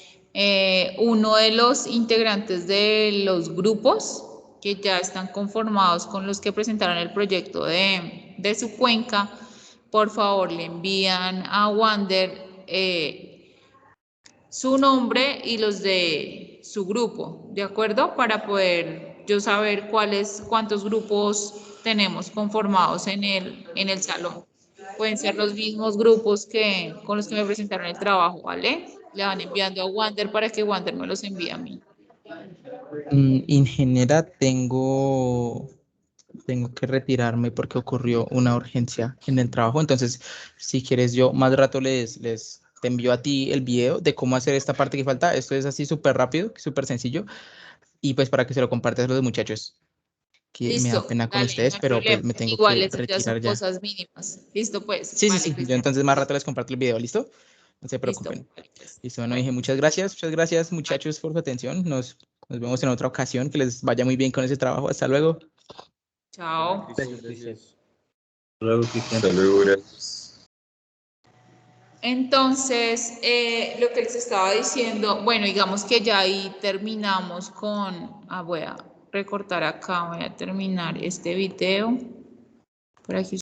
uno de los integrantes de los grupos que ya están conformados con los que presentaron el proyecto de su cuenca, por favor le envían a Wander su nombre y los de su grupo, ¿de acuerdo? Para poder yo saber cuántos grupos tenemos conformados en el salón. Pueden ser los mismos grupos con los que me presentaron el trabajo, ¿vale? Le van enviando a Wander para que Wander me los envíe a mí. Ingeniera, tengo que retirarme porque ocurrió una urgencia en el trabajo. Entonces, si quieres, yo más rato te envío a ti el video de cómo hacer esta parte que falta. Esto es así súper rápido, súper sencillo. Y pues para que se lo compartas a los muchachos. Que Listo, me da pena con dale, ustedes, no hay pero pues problema. me tengo Igual que esas ya son retirar ya. cosas mínimas. Listo, pues. Sí, Vale, sí. Yo Cristian. entonces más rato les comparto el video, ¿listo? No se Listo. preocupen. Vale, pues. Listo, bueno, dije muchas gracias muchachos por su atención. Nos vemos en otra ocasión. Que les vaya muy bien con ese trabajo. Hasta luego. Chao. Gracias. Luego, Cristian. Hasta luego, gracias. Entonces, lo que les estaba diciendo, bueno, digamos que ya ahí terminamos con, voy a recortar acá, voy a terminar este video para que